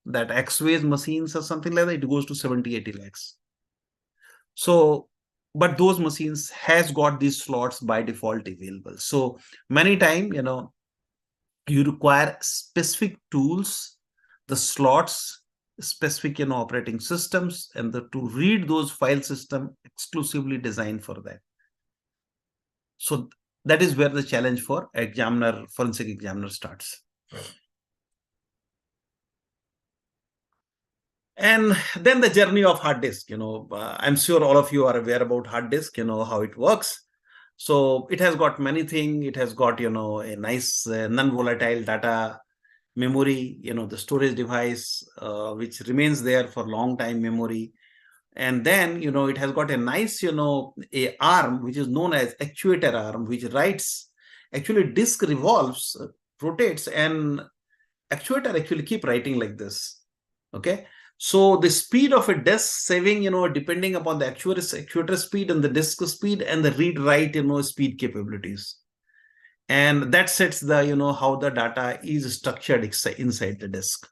that X-Ways machines or something like that, it goes to 70, 80 lakhs. So, but those machines has got these slots by default available. So many time, you require specific tools, the slots, specific, operating systems, and to read those file system exclusively designed for that. So that is where the challenge for examiner, forensic examiner starts. And then the journey of hard disk, I'm sure all of you are aware about hard disk, how it works. So it has got many things. It has got, a nice non-volatile data memory, the storage device, which remains there for long time memory. And then, it has got a nice, a arm, which is known as actuator arm, which writes, actually disk revolves, rotates, and actuator actually keep writing like this. Okay. So the speed of a disk saving, depending upon the actuator speed and the disk speed and the read write, speed capabilities. And that sets the, how the data is structured inside the disk.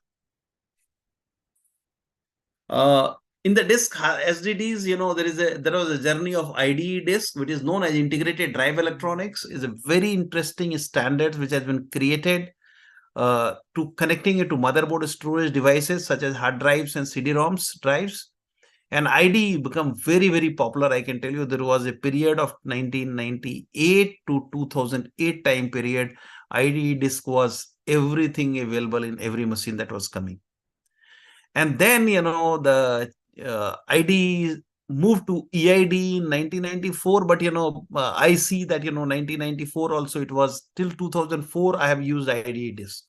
In the disk SDDs, there was a journey of IDE disk, which is known as integrated drive electronics. Is a very interesting standard which has been created to connecting it to motherboard storage devices such as hard drives and CD-ROMs drives. And IDE become very, very popular. I can tell you there was a period of 1998 to 2008 time period. IDE disk was everything available in every machine that was coming. And then, the IDE moved to EID in 1994. But, I see that, 1994 also it was till 2004 I have used IDE disk.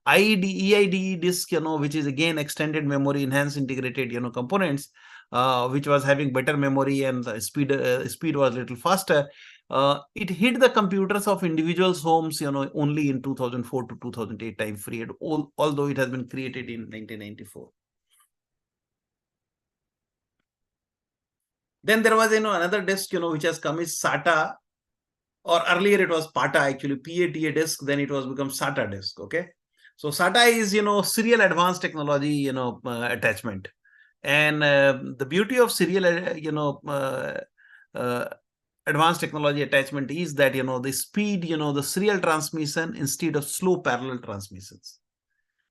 EIDE disk, which is again extended memory, enhanced integrated, components, which was having better memory and the speed was a little faster. It hit the computers of individuals' homes, only in 2004 to 2008 time period, although it has been created in 1994. Then there was, another disk, which has come is SATA, or earlier it was PATA, actually, PATA disk, then it was become SATA disk, okay? So SATA is, serial advanced technology, attachment. And the beauty of serial, advanced technology attachment is that, the speed, the serial transmission instead of slow parallel transmissions.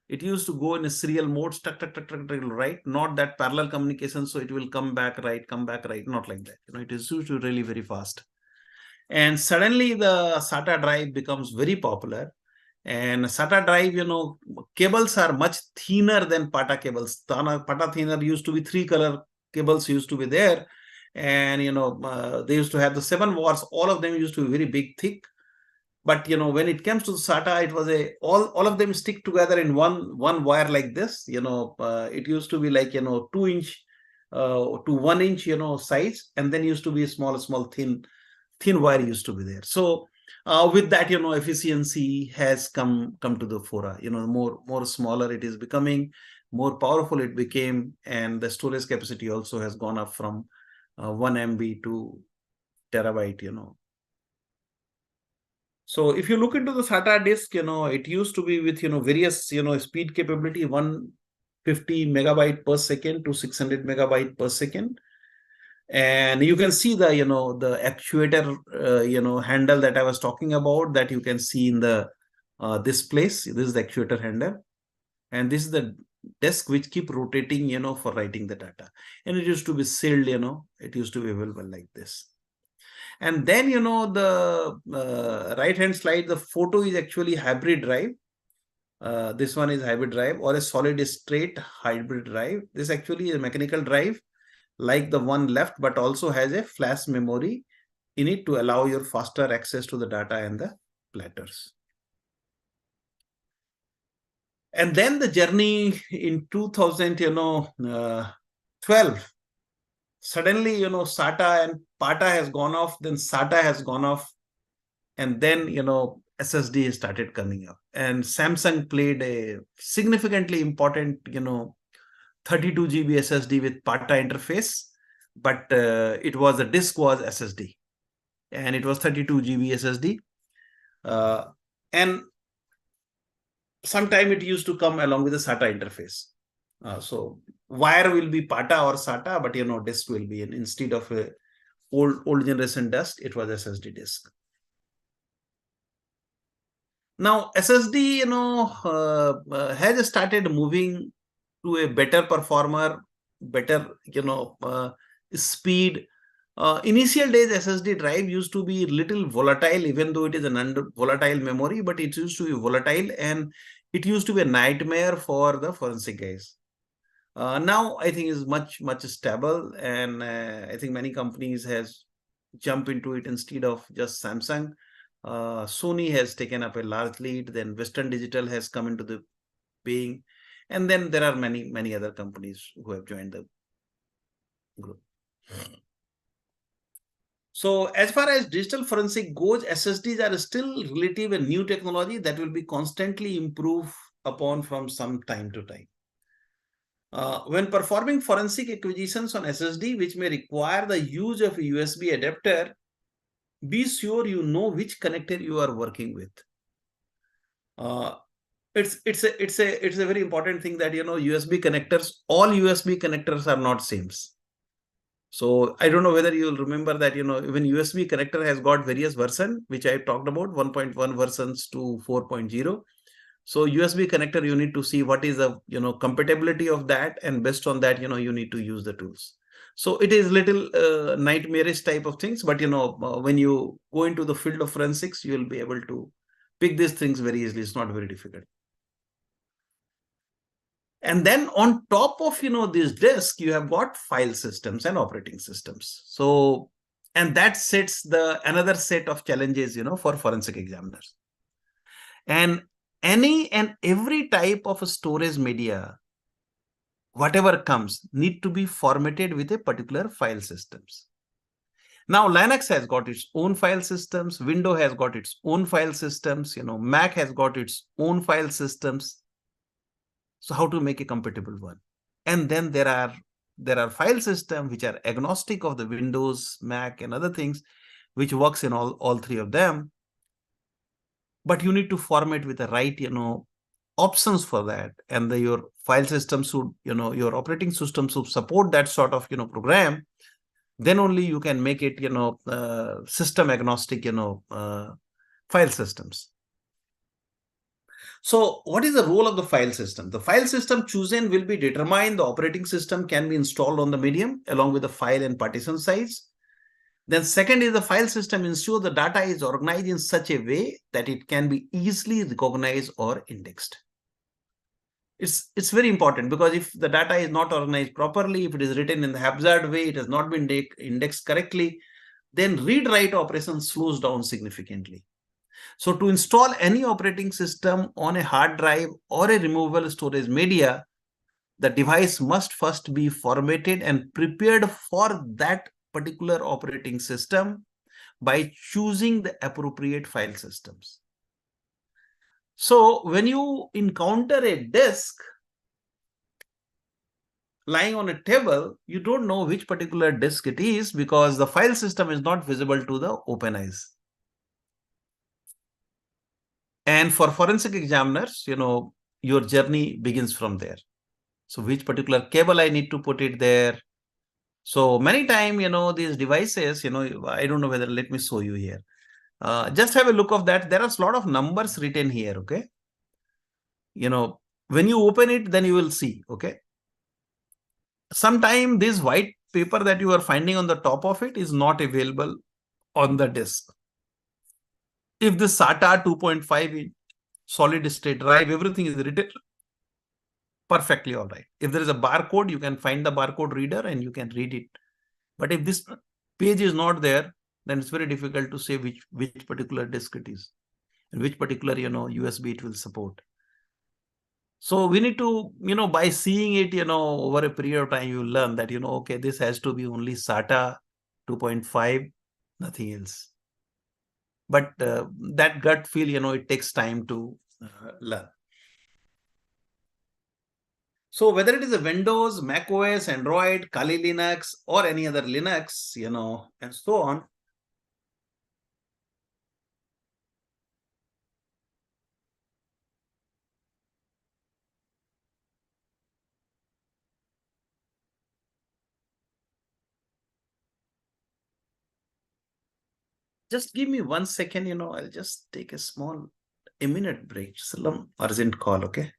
It used to go in a serial mode, tuck, tuck, tuck, tuck, tuck, right? Not that parallel communication, so it will come back right, not like that. It is used to really very fast. And suddenly the SATA drive becomes very popular. And SATA drive, cables are much thinner than PATA cables. PATA thinner used to be 3-color cables used to be there. And, they used to have the 7 watts. All of them used to be very big, thick. But, when it comes to SATA, it was all of them stick together in one wire like this. It used to be like, 2-inch to 1-inch, size. And then used to be small, thin wire used to be there. So with that, efficiency has come to the fore. More smaller it is becoming, more powerful it became, and the storage capacity also has gone up from 1 MB to terabyte. So if you look into the SATA disk, it used to be with various speed capability, 150 megabyte per second to 600 megabyte per second. And you can see the the actuator handle that I was talking about, that you can see in the this place. This is the actuator handle, and this is the disk which keep rotating for writing the data. And it used to be sealed, it used to be available like this. And then the right hand slide, the photo is actually hybrid drive. This one is hybrid drive, or a solid state hybrid drive. This actually is a mechanical drive like the one left, but also has a flash memory in it to allow your faster access to the data and the platters. And then the journey in 2012, suddenly, SATA and PATA has gone off, then SATA has gone off, and then, SSD started coming up. And Samsung played a significantly important, 32 GB SSD with PATA interface, but the disk was SSD, and it was 32 GB SSD. And sometime it used to come along with the SATA interface. So wire will be PATA or SATA, but disk will be instead of a old generation disk, it was SSD disk. Now SSD, has started moving to a better performer, better, speed. Initial days SSD drive used to be little volatile, even though it is an volatile memory, but it used to be volatile, and it used to be a nightmare for the forensic guys. Now I think is much stable, and I think many companies has jumped into it instead of just Samsung. Sony has taken up a large lead, then Western Digital has come into the being, and then there are many other companies who have joined the group. So as far as digital forensic goes, SSDs are still relative and new technology that will be constantly improved upon from some time to time. When performing forensic acquisitions on SSD, which may require the use of a USB adapter, be sure you know which connector you are working with. It's a very important thing that USB connectors, all USB connectors are not same. So I don't know whether you'll remember that even USB connector has got various versions, which I talked about, 1.1 versions to 4.0. So USB connector, you need to see what is the compatibility of that, and based on that you need to use the tools. So it is little nightmarish type of things, but when you go into the field of forensics, you will be able to pick these things very easily. It's not very difficult. And then on top of this disk, you have got file systems and operating systems. So, and that sets another set of challenges for forensic examiners. And any and every type of a storage media, whatever comes, need to be formatted with a particular file systems. Now Linux has got its own file systems, Windows has got its own file systems, Mac has got its own file systems. So how to make a compatible one? And then there are file systems which are agnostic of the Windows, Mac, and other things, which works in all three of them. But you need to format with the right options for that, and your file system should your operating system should support that sort of program. Then only you can make it system agnostic file systems. So what is the role of the file system? The file system chosen will be determined. The operating system can be installed on the medium along with the file and partition size. Then second is the file system ensure the data is organized in such a way that it can be easily recognized or indexed. It's very important, because if the data is not organized properly, if it is written in the haphazard way, it has not been indexed correctly, then read-write operation slows down significantly. So to install any operating system on a hard drive or a removable storage media, the device must first be formatted and prepared for that particular operating system by choosing the appropriate file systems. So when you encounter a disk lying on a table, you don't know which particular disk it is, because the file system is not visible to the open eyes. And for forensic examiners, your journey begins from there. So which particular cable I need to put it there? So many times, these devices, I don't know whether, let me show you here. Just have a look of that. There are a lot of numbers written here, okay? When you open it, then you will see, okay? Sometimes this white paper that you are finding on the top of it is not available on the disk. If the SATA 2.5 inch solid state drive, everything is written perfectly all right. If there is a barcode, you can find the barcode reader and you can read it. But if this page is not there, then it's very difficult to say which particular disk it is and which particular USB it will support. So we need to, by seeing it, over a period of time, you learn that, okay, this has to be only SATA 2.5, nothing else. But that gut feel, it takes time to learn. So whether it is a Windows, Mac OS, Android, Kali Linux, or any other Linux, and so on, just give me 1 second, I'll just take a minute break. Some urgent call, okay?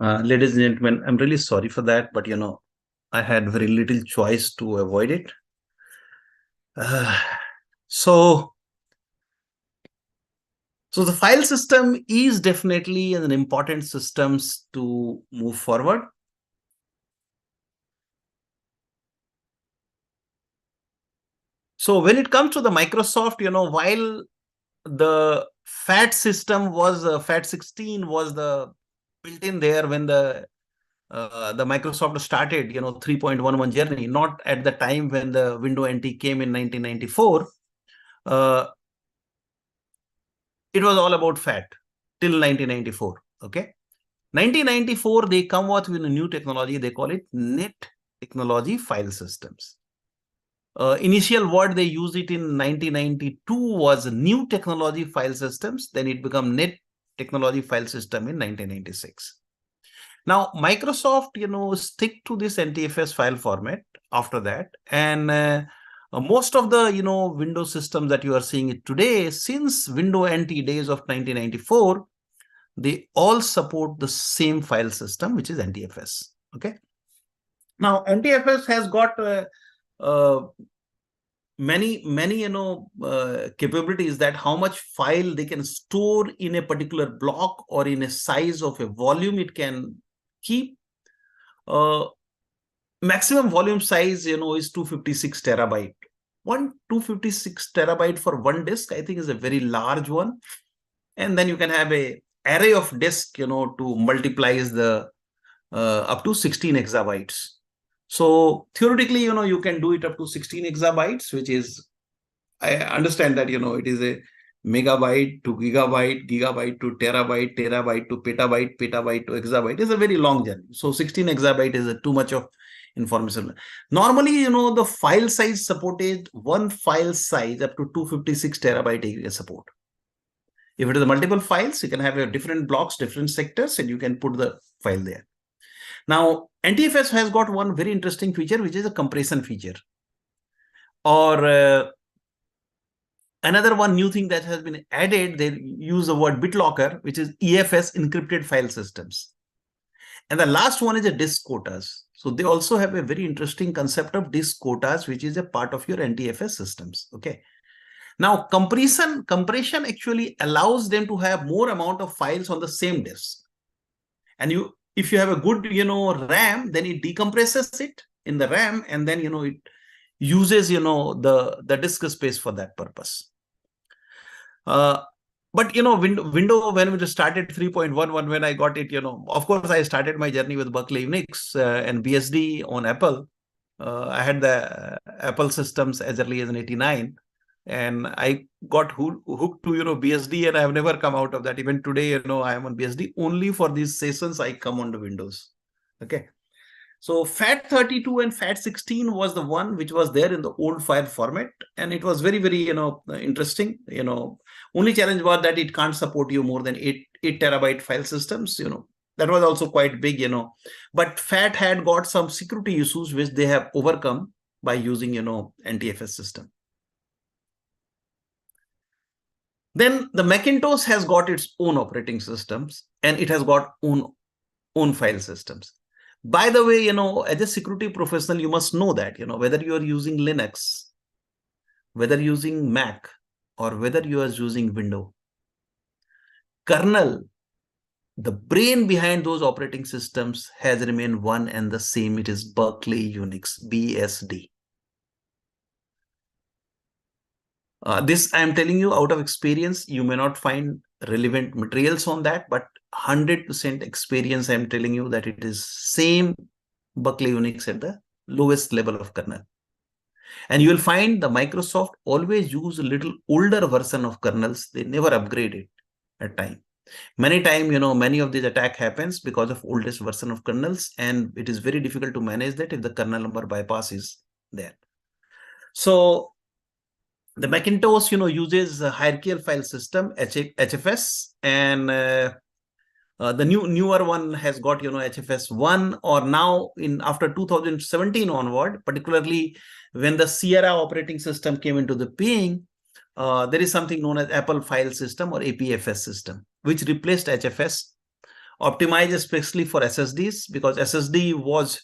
Ladies and gentlemen, I'm really sorry for that, but I had very little choice to avoid it. Uh, so, so the file system is definitely an important systems to move forward. So when it comes to the Microsoft, while the FAT system was FAT16 was the built in there when the Microsoft started 3.11 journey, not at the time when the Windows NT came in 1994. It was all about FAT till 1994. Okay, 1994 they come out with a new technology. They call it Net Technology File Systems. Initial word they used it in 1992 was New Technology File Systems. Then it became Net Technology File System in 1996. Now Microsoft, stick to this NTFS file format after that, and most of the Windows systems that you are seeing it today, since Windows NT days of 1994, they all support the same file system, which is NTFS. Okay. Now NTFS has got many capabilities, that how much file they can store in a particular block or in a size of a volume it can keep. Maximum volume size is 256 terabyte. 256 terabyte for one disk, I think, is a very large one. And then you can have a array of disk to multiply the up to 16 exabytes. So theoretically, you can do it up to 16 exabytes, which is, I understand that, it is a megabyte to gigabyte, gigabyte to terabyte, terabyte to petabyte, petabyte to exabyte. It's a very long journey. So 16 exabyte is too much of information. Normally, the file size supported, one file size up to 256 terabyte area support. If it is multiple files, you can have your different blocks, different sectors, and you can put the file there. Now, NTFS has got one very interesting feature, which is a compression feature. Or another one new thing that has been added, they use the word BitLocker, which is EFS, encrypted file systems. And the last one is a disk quotas. So they also have a very interesting concept of disk quotas, which is a part of your NTFS systems. Okay. Now, compression actually allows them to have more amount of files on the same disk. And if you have a good, RAM, then it decompresses it in the RAM, and then, it uses, the disk space for that purpose. But, Windows, when we started 3.11, when I got it, of course, I started my journey with Berkeley Unix and BSD on Apple. I had the Apple systems as early as in 89. And I got hooked to, BSD, and I have never come out of that. Even today, I am on BSD. Only for these sessions, I come on to Windows. Okay. So FAT32 and FAT16 was the one which was there in the old file format. And it was very, very, interesting. Only challenge was that it can't support you more than 8 terabyte file systems, That was also quite big, But FAT had got some security issues which they have overcome by using, NTFS system. Then the Macintosh has got its own operating systems, and it has got own file systems. By the way, as a security professional, you must know that, whether you are using Linux, whether using Mac, or whether you are using Windows, kernel, the brain behind those operating systems has remained one and the same. It is Berkeley Unix, BSD. This I am telling you out of experience. You may not find relevant materials on that, but 100% experience, I am telling you that it is same Berkeley Unix at the lowest level of kernel. And you will find the Microsoft always use a little older version of kernels. They never upgrade it at time. Many times, many of these attack happens because of oldest version of kernels, and it is very difficult to manage that if the kernel number bypass is there. So the Macintosh, uses a hierarchical file system, HFS, and the newer one has got, HFS1, or now after 2017 onward, particularly when the Sierra operating system came into the being, there is something known as Apple File System or APFS system, which replaced HFS optimized especially for SSDs, because SSD was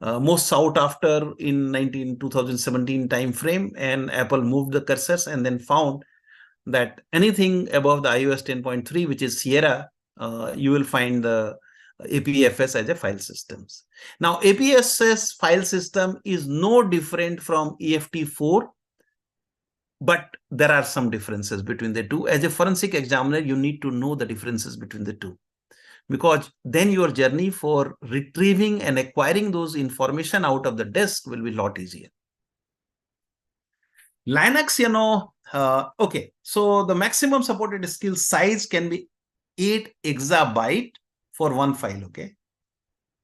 most sought after in 2017 time frame, and Apple moved the cursors and then found that anything above the iOS 10.3, which is Sierra, you will find the APFS as a file systems. Now, APFS file system is no different from EFT4, but there are some differences between the two. As a forensic examiner, you need to know the differences between the two, because then your journey for retrieving and acquiring those information out of the disk will be a lot easier. Linux, okay, so the maximum supported disk size can be 8 exabyte for one file, okay?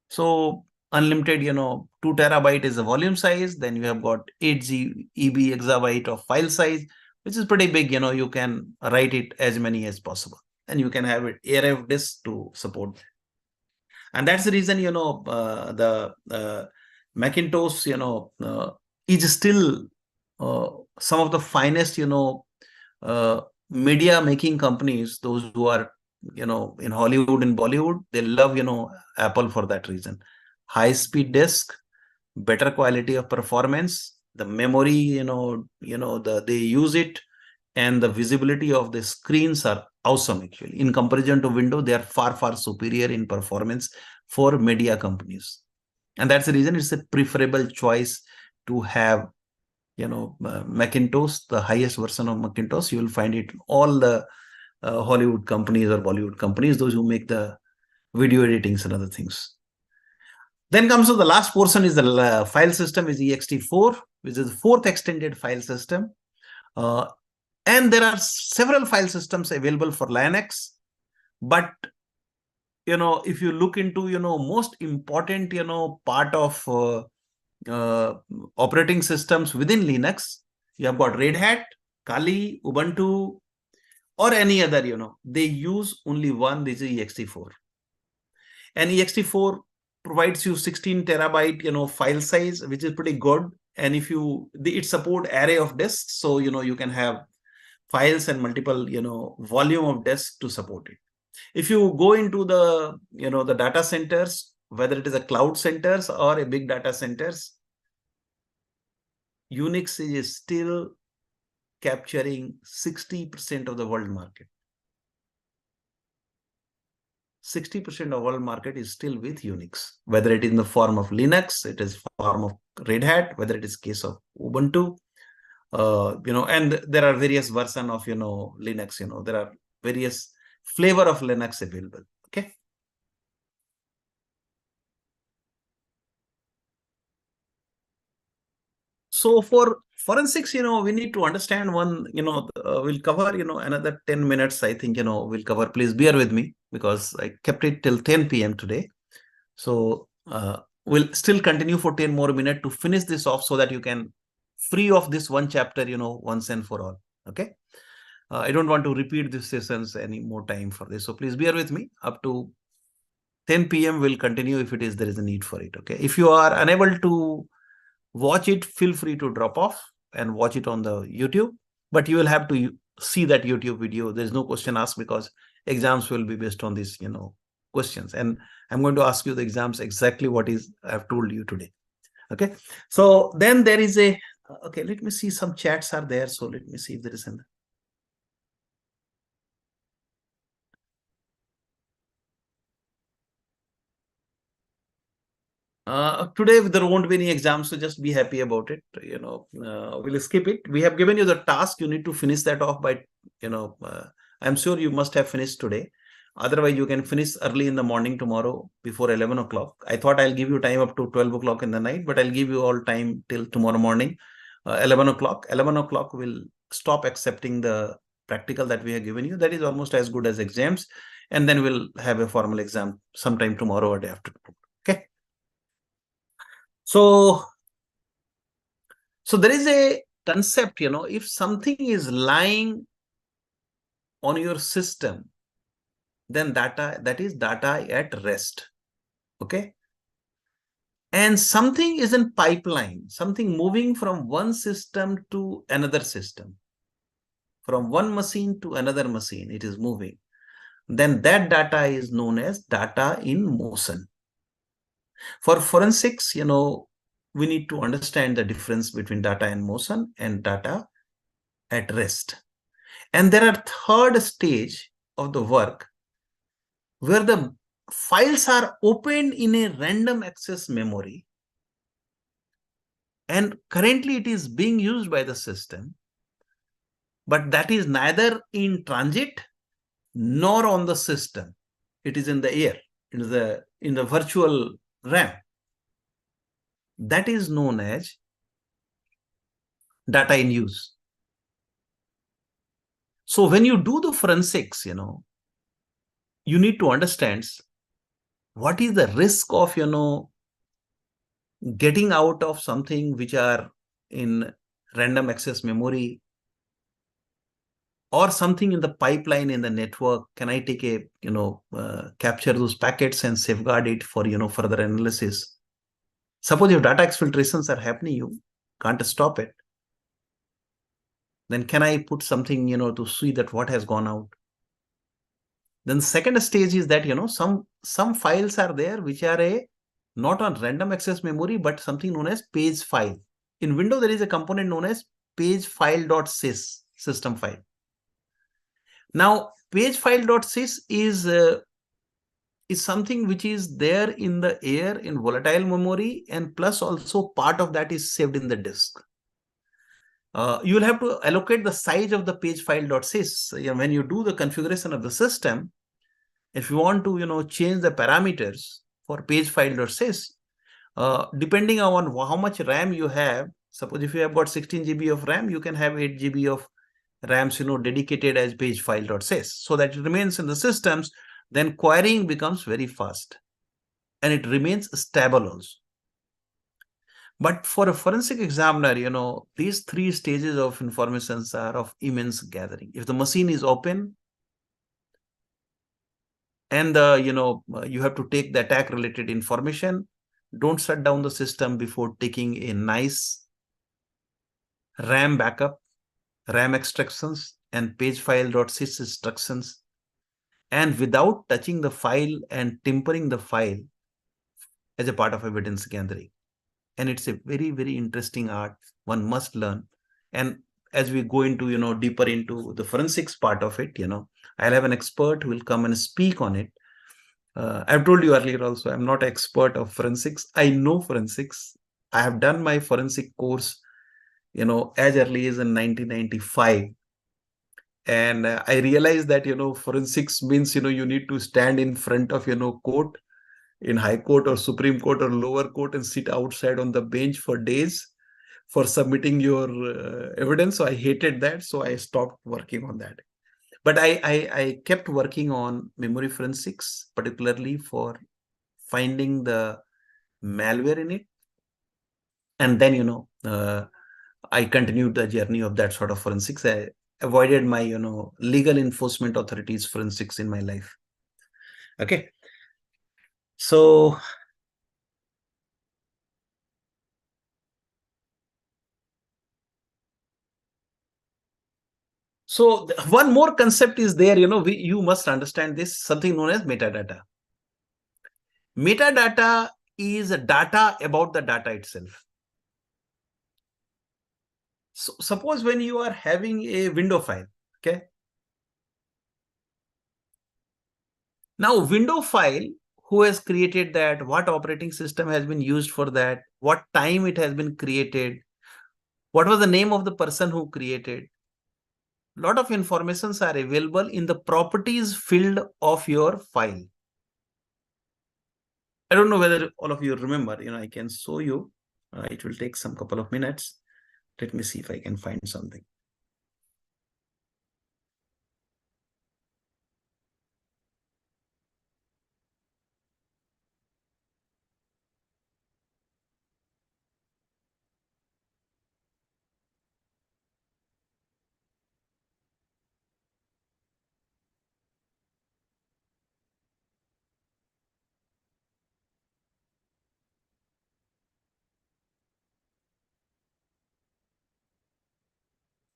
So unlimited, 2 terabyte is the volume size. Then you have got 8 GB exabyte of file size, which is pretty big. You can write it as many as possible, and you can have it ARF disk to support that. And that's the reason, the Macintosh, is still some of the finest, media making companies. Those who are, in Hollywood and Bollywood, they love, Apple for that reason. High speed disk, better quality of performance, the memory, they use it, and the visibility of the screens are awesome. Actually, in comparison to Windows, they are far superior in performance for media companies, and that's the reason it's a preferable choice to have, Macintosh, the highest version of Macintosh. You will find it in all the Hollywood companies or Bollywood companies, those who make the video editings and other things. Then comes to the last portion is the file system is ext4, which is the fourth extended file system. And there are several file systems available for Linux. But, if you look into, most important, part of operating systems within Linux, you have got Red Hat, Kali, Ubuntu, or any other, they use only one, this is ext4. And ext4 provides you 16 terabyte, file size, which is pretty good. And if it support array of disks, so, you can have files and multiple, volume of disk to support it. If you go into the, the data centers, whether it is a cloud centers or a big data centers, Unix is still capturing 60% of the world market. 60% of world market is still with Unix, whether it is in the form of Linux, it is form of Red Hat, whether it is case of Ubuntu, and there are various versions of, Linux, there are various flavor of Linux available. Okay. So for forensics, we need to understand one, we'll cover, another 10 minutes, I think, we'll cover. Please bear with me because I kept it till 10 p.m. today. So we'll still continue for 10 more minutes to finish this off so that you can free of this one chapter, once and for all. Okay. I don't want to repeat these sessions any more time for this. So please bear with me up to 10 p.m. We'll continue if there is a need for it. Okay. If you are unable to watch it, feel free to drop off and watch it on the YouTube, but you will have to see that YouTube video. There's no question asked because exams will be based on these, questions. And I'm going to ask you the exams exactly what I've told you today. Okay. So then there is okay, let me see, some chats are there. So let me see if there is an. Today there won't be any exams, so just be happy about it. We'll skip it. We have given you the task. You need to finish that off by, I'm sure you must have finished today. Otherwise, you can finish early in the morning tomorrow before 11 o'clock. I thought I'll give you time up to 12 o'clock in the night, but I'll give you all time till tomorrow morning, 11 o'clock. 11 o'clock, we'll stop accepting the practical that we have given you. That is almost as good as exams. And then we'll have a formal exam sometime tomorrow or day after. Okay. So there is a concept, if something is lying on your system, then that is data at rest. Okay. And something is in pipeline, something moving from one system to another system, from one machine to another machine, it is moving. then that data is known as data in motion. For forensics, we need to understand the difference between data in motion and data at rest. And there are third stage of the work where the files are opened in a random access memory, and currently it is being used by the system, but that is neither in transit nor on the system. It is in the air, in the virtual RAM. That is known as data in use. So when you do the forensics, you need to understand what is the risk of, getting out of something which are in random access memory, or something in the pipeline in the network. Can I take a, capture those packets and safeguard it for, further analysis? Suppose if data exfiltrations are happening, you can't stop it. Then can I put something, to see that what has gone out? Then the second stage is that, some files are there which are not on random access memory, but something known as page file. In Windows, there is a component known as page file.sys, system file. Now, page file.sys is something which is there in the air in volatile memory, and plus also part of that is saved in the disk. You will have to allocate the size of the page file.sys. When you do the configuration of the system, if you want to change the parameters for page file.sys, depending on how much RAM you have, suppose if you have got 16 GB of RAM, you can have 8 GB of RAMs dedicated as page file.sys, so that it remains in the systems. Then querying becomes very fast and it remains stable also. But for a forensic examiner, these three stages of informations are of immense gathering. If the machine is open and you have to take the attack related information, don't shut down the system before taking a nice RAM backup, RAM extractions, and page file.sys instructions, and without touching the file and tempering the file as a part of evidence gathering. And it's a very, very interesting art. One must learn. And as we go into, deeper into the forensics part of it, I'll have an expert who will come and speak on it. I've told you earlier also, I'm not an expert of forensics. I know forensics. I have done my forensic course, as early as in 1995. And I realized that, forensics means, you need to stand in front of, court, in high court or supreme court or lower court, and sit outside on the bench for days for submitting your evidence. So I hated that. So I stopped working on that. But I kept working on memory forensics, particularly for finding the malware in it. And then, I continued the journey of that sort of forensics. I avoided my, legal enforcement authorities forensics in my life. Okay. So one more concept is there, you must understand this, something known as metadata. Metadata is data about the data itself. So suppose when you are having a window file, okay? Now, window file, who has created that, what operating system has been used for that, what time it has been created, what was the name of the person who created. A lot of informations are available in the properties field of your file. I don't know whether all of you remember, I can show you. It will take some couple of minutes. Let me see if I can find something.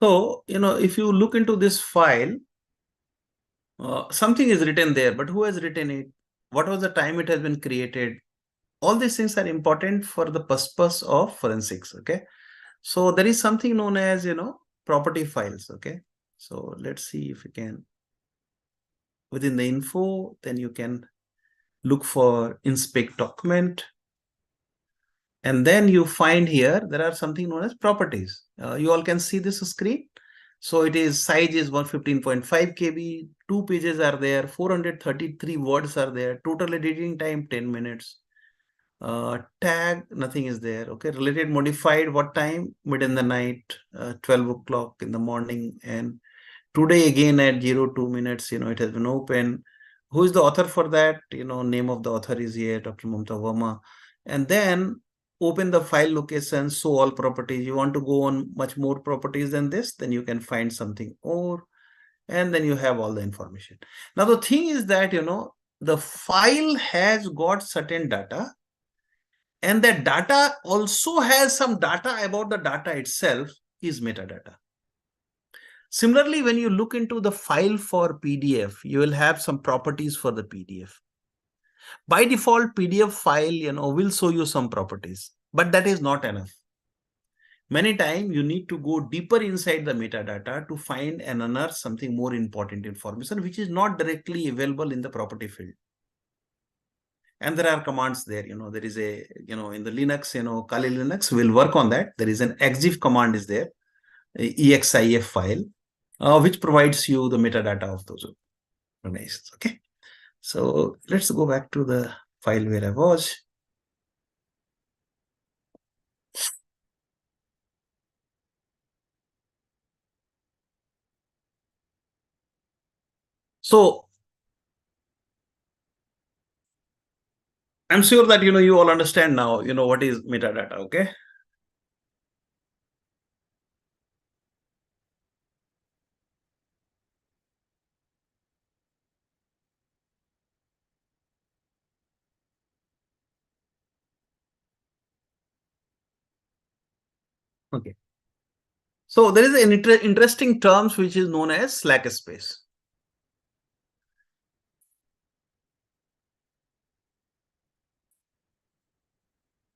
So, if you look into this file, something is written there, but who has written it? What was the time it has been created? All these things are important for the purpose of forensics. Okay. So there is something known as, property files. Okay. So let's see if we can, within the info, then you can look for inspect document. And then you find here, there are something known as properties. You all can see this screen. So it is size is 115.5 KB, 2 pages are there, 433 words are there, total editing time 10 minutes. Tag, nothing is there. Okay, related modified, what time? Mid in the night, 12 o'clock in the morning. And today again at 02 minutes, it has been open. Who is the author for that? Name of the author is here, Dr. Mamta Verma. And then open the file location, show all properties. You want to go on much more properties than this, then you can find something more, and then you have all the information. Now, the thing is that, the file has got certain data, and that data also has some data about the data itself, is metadata. Similarly, when you look into the file for PDF, you will have some properties for the PDF. By default, PDF file, will show you some properties, but that is not enough. Many times you need to go deeper inside the metadata to find and unearth something more important information, which is not directly available in the property field. And there are commands there, there is a, in the Linux, Kali Linux will work on that. There is an exif command is there, exif file, which provides you the metadata of those organizations. Okay. So let's go back to the file where I was. So I'm sure that, you all understand now, what is metadata. Okay. Okay. So there is an interesting terms which is known as slack space.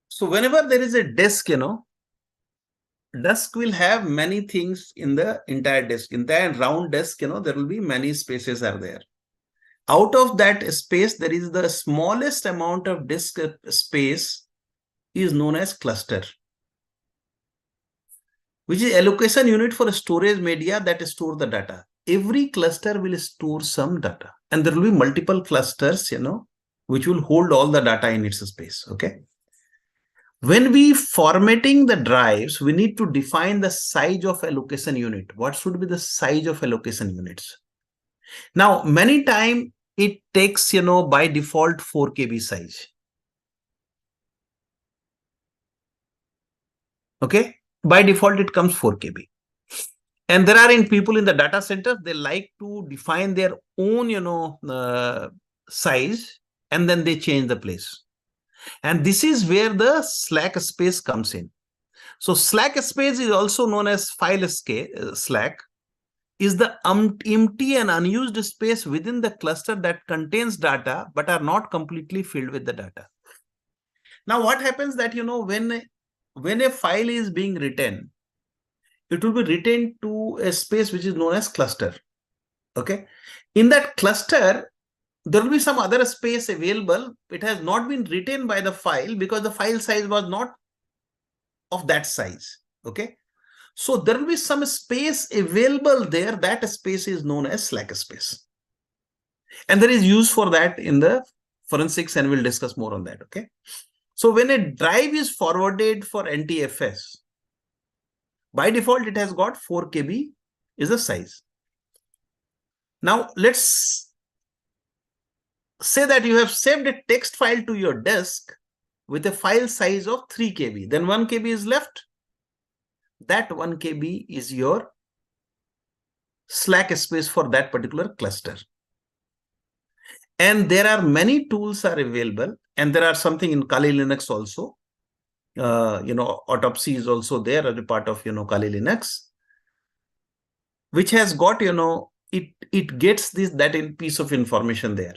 So whenever there is a disk, disk will have many things in the entire disk. In that round disk, there will be many spaces are there. Out of that space, there is the smallest amount of disk space is known as cluster, which is allocation unit for storage media that store the data. Every cluster will store some data, and there will be multiple clusters, which will hold all the data in its space. Okay. When we formatting the drives, we need to define the size of allocation unit. What should be the size of allocation units? Now, many times it takes, by default 4 KB size. Okay. By default, it comes 4 KB. And there are people in the data center, they like to define their own, size, and then they change the place. And this is where the slack space comes in. So slack space is also known as file slack, is the empty and unused space within the cluster that contains data but are not completely filled with the data. Now, what happens that, when a file is being written, it will be written to a space which is known as cluster. Okay. In that cluster, there will be some other space available. It has not been written by the file because the file size was not of that size. Okay. So there will be some space available there. That space is known as slack space. And there is use for that in the forensics, and we'll discuss more on that. Okay. So when a drive is forwarded for NTFS, by default, it has got 4 KB is the size. Now, let's say that you have saved a text file to your disk with a file size of 3 KB. Then 1 KB is left. That 1 KB is your slack space for that particular cluster. And there are many tools are available, and there are something in Kali Linux also. Autopsy is also there as a part of, Kali Linux, which has got, it gets that piece of information there.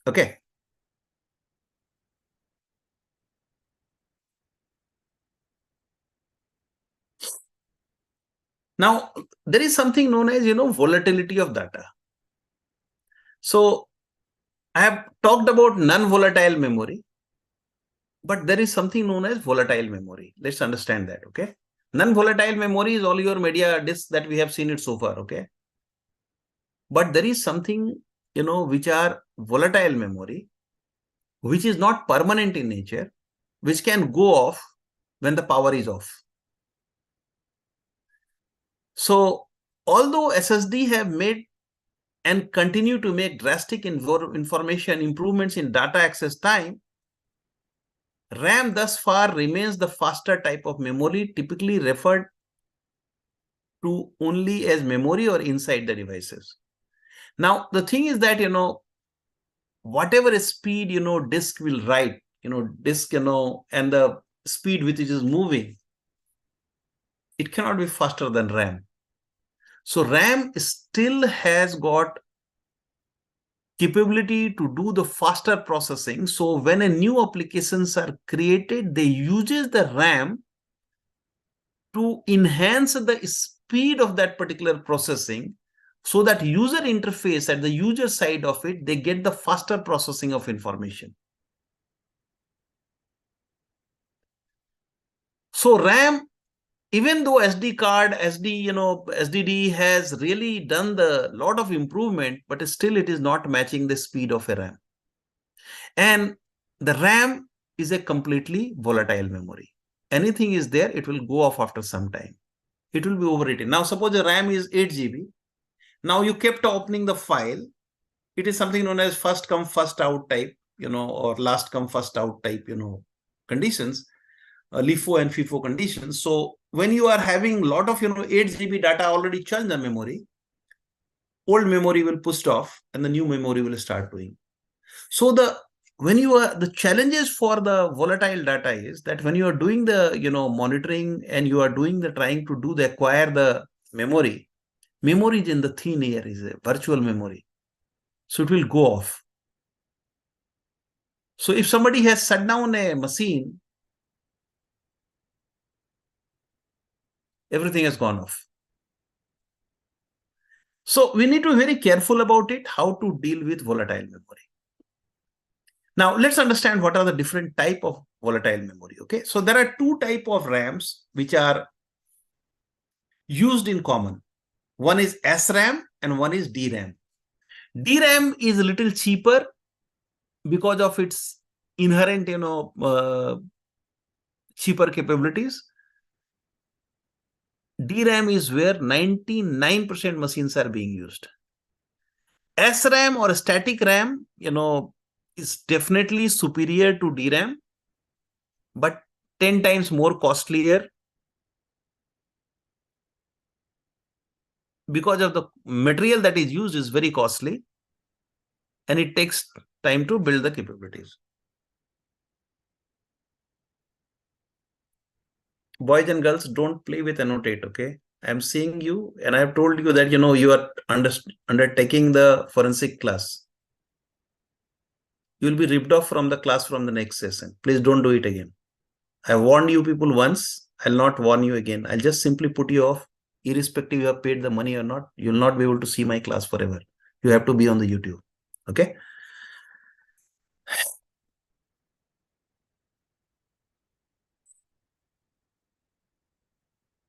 Okay. Now, there is something known as, volatility of data. So I have talked about non-volatile memory, but there is something known as volatile memory. Let's understand that, okay? Non-volatile memory is all your media disks that we have seen it so far, okay? But there is something, which are volatile memory, which is not permanent in nature, which can go off when the power is off. So although SSD have made and continue to make drastic information improvements in data access time, RAM thus far remains the faster type of memory, typically referred to only as memory or inside the devices. Now, the thing is that, whatever speed, disk will write, disk, and the speed which it is moving, it cannot be faster than RAM. So RAM still has got capability to do the faster processing. So when a new applications are created, they uses the RAM to enhance the speed of that particular processing, so that user interface at the user side of it, they get the faster processing of information. So RAM, even though SDD has really done the lot of improvement, but still it is not matching the speed of a RAM. And the RAM is a completely volatile memory. Anything is there, it will go off after some time. It will be overwritten. Now, suppose the RAM is 8 GB. Now you kept opening the file. It is something known as first come, first out type, or last come, first out type, conditions, LIFO and FIFO conditions. So when you are having a lot of, 8 GB data already charged in the memory, old memory will push off and the new memory will start doing. So the challenges for the volatile data is that when you are doing the, monitoring and you are doing the trying to do the acquire the memory is in the thin air, is a virtual memory. So it will go off. So if somebody has shut down a machine, everything has gone off. So we need to be very careful about it, how to deal with volatile memory. Now let's understand what are the different type of volatile memory. Okay, so there are two type of RAMs which are used in common. One is SRAM and one is DRAM. DRAM is a little cheaper because of its inherent, cheaper capabilities. DRAM is where 99% machines are being used. SRAM or static RAM, is definitely superior to DRAM, but 10 times more costlier because of the material that is used is very costly and it takes time to build the capabilities. Boys and girls, don't play with annotate, okay? I'm seeing you and I have told you that, you are undertaking the forensic class. You will be ripped off from the class from the next session. Please don't do it again. I warned you people once. I'll not warn you again. I'll just simply put you off. Irrespective you have paid the money or not, you'll not be able to see my class forever. You have to be on the YouTube. Okay.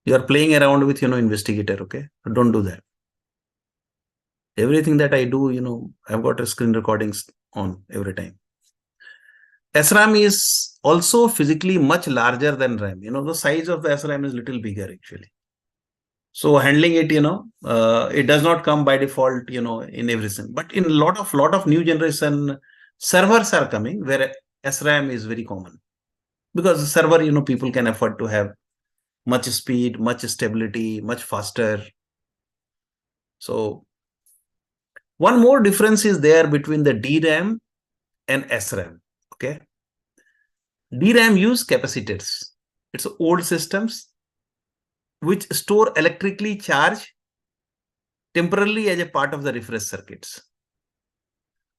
You are playing around with, investigator. Okay. Don't do that. Everything that I do, I've got a screen recordings on every time. SRAM is also physically much larger than RAM. The size of the SRAM is little bigger actually. So handling it, it does not come by default, in everything. But in a lot of new generation servers are coming where SRAM is very common. Because the server, people can afford to have much speed, much stability, much faster. So one more difference is there between the DRAM and SRAM. Okay. DRAM use capacitors. It's old systems which store electrically charged temporarily as a part of the refresh circuits.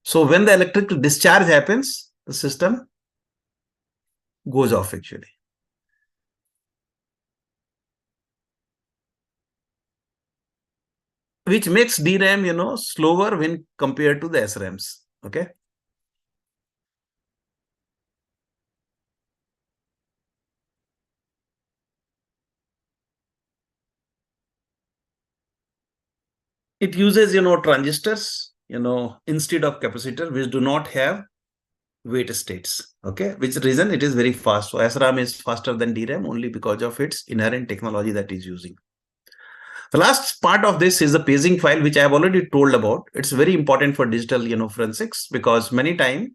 So when the electrical discharge happens, the system goes off actually. Which makes DRAM, slower when compared to the SRAMs. Okay. It uses, transistors, instead of capacitor, which do not have wait states. Okay. Which reason it is very fast. So SRAM is faster than DRAM only because of its inherent technology that is using. The last part of this is the paging file, which I have already told about. It's very important for digital, forensics, because many times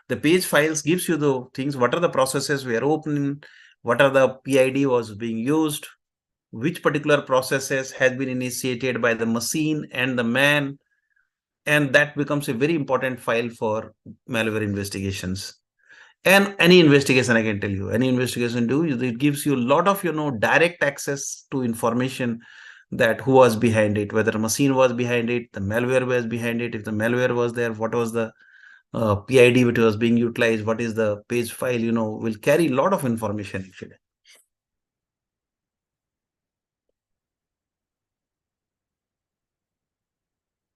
the page files gives you the things, what are the processes were open, what are the PID was being used, which particular processes has been initiated by the machine and the man, and that becomes a very important file for malware investigations. And any investigation, I can tell you, any investigation it gives you a lot of direct access to information, that who was behind it, whether a machine was behind it, the malware was behind it. If the malware was there, what was the PID which was being utilized, what is the page file, will carry a lot of information actually.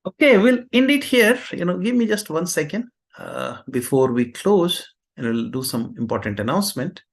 Okay, we'll end it here. Give me just 1 second before we close, and we'll do some important announcement.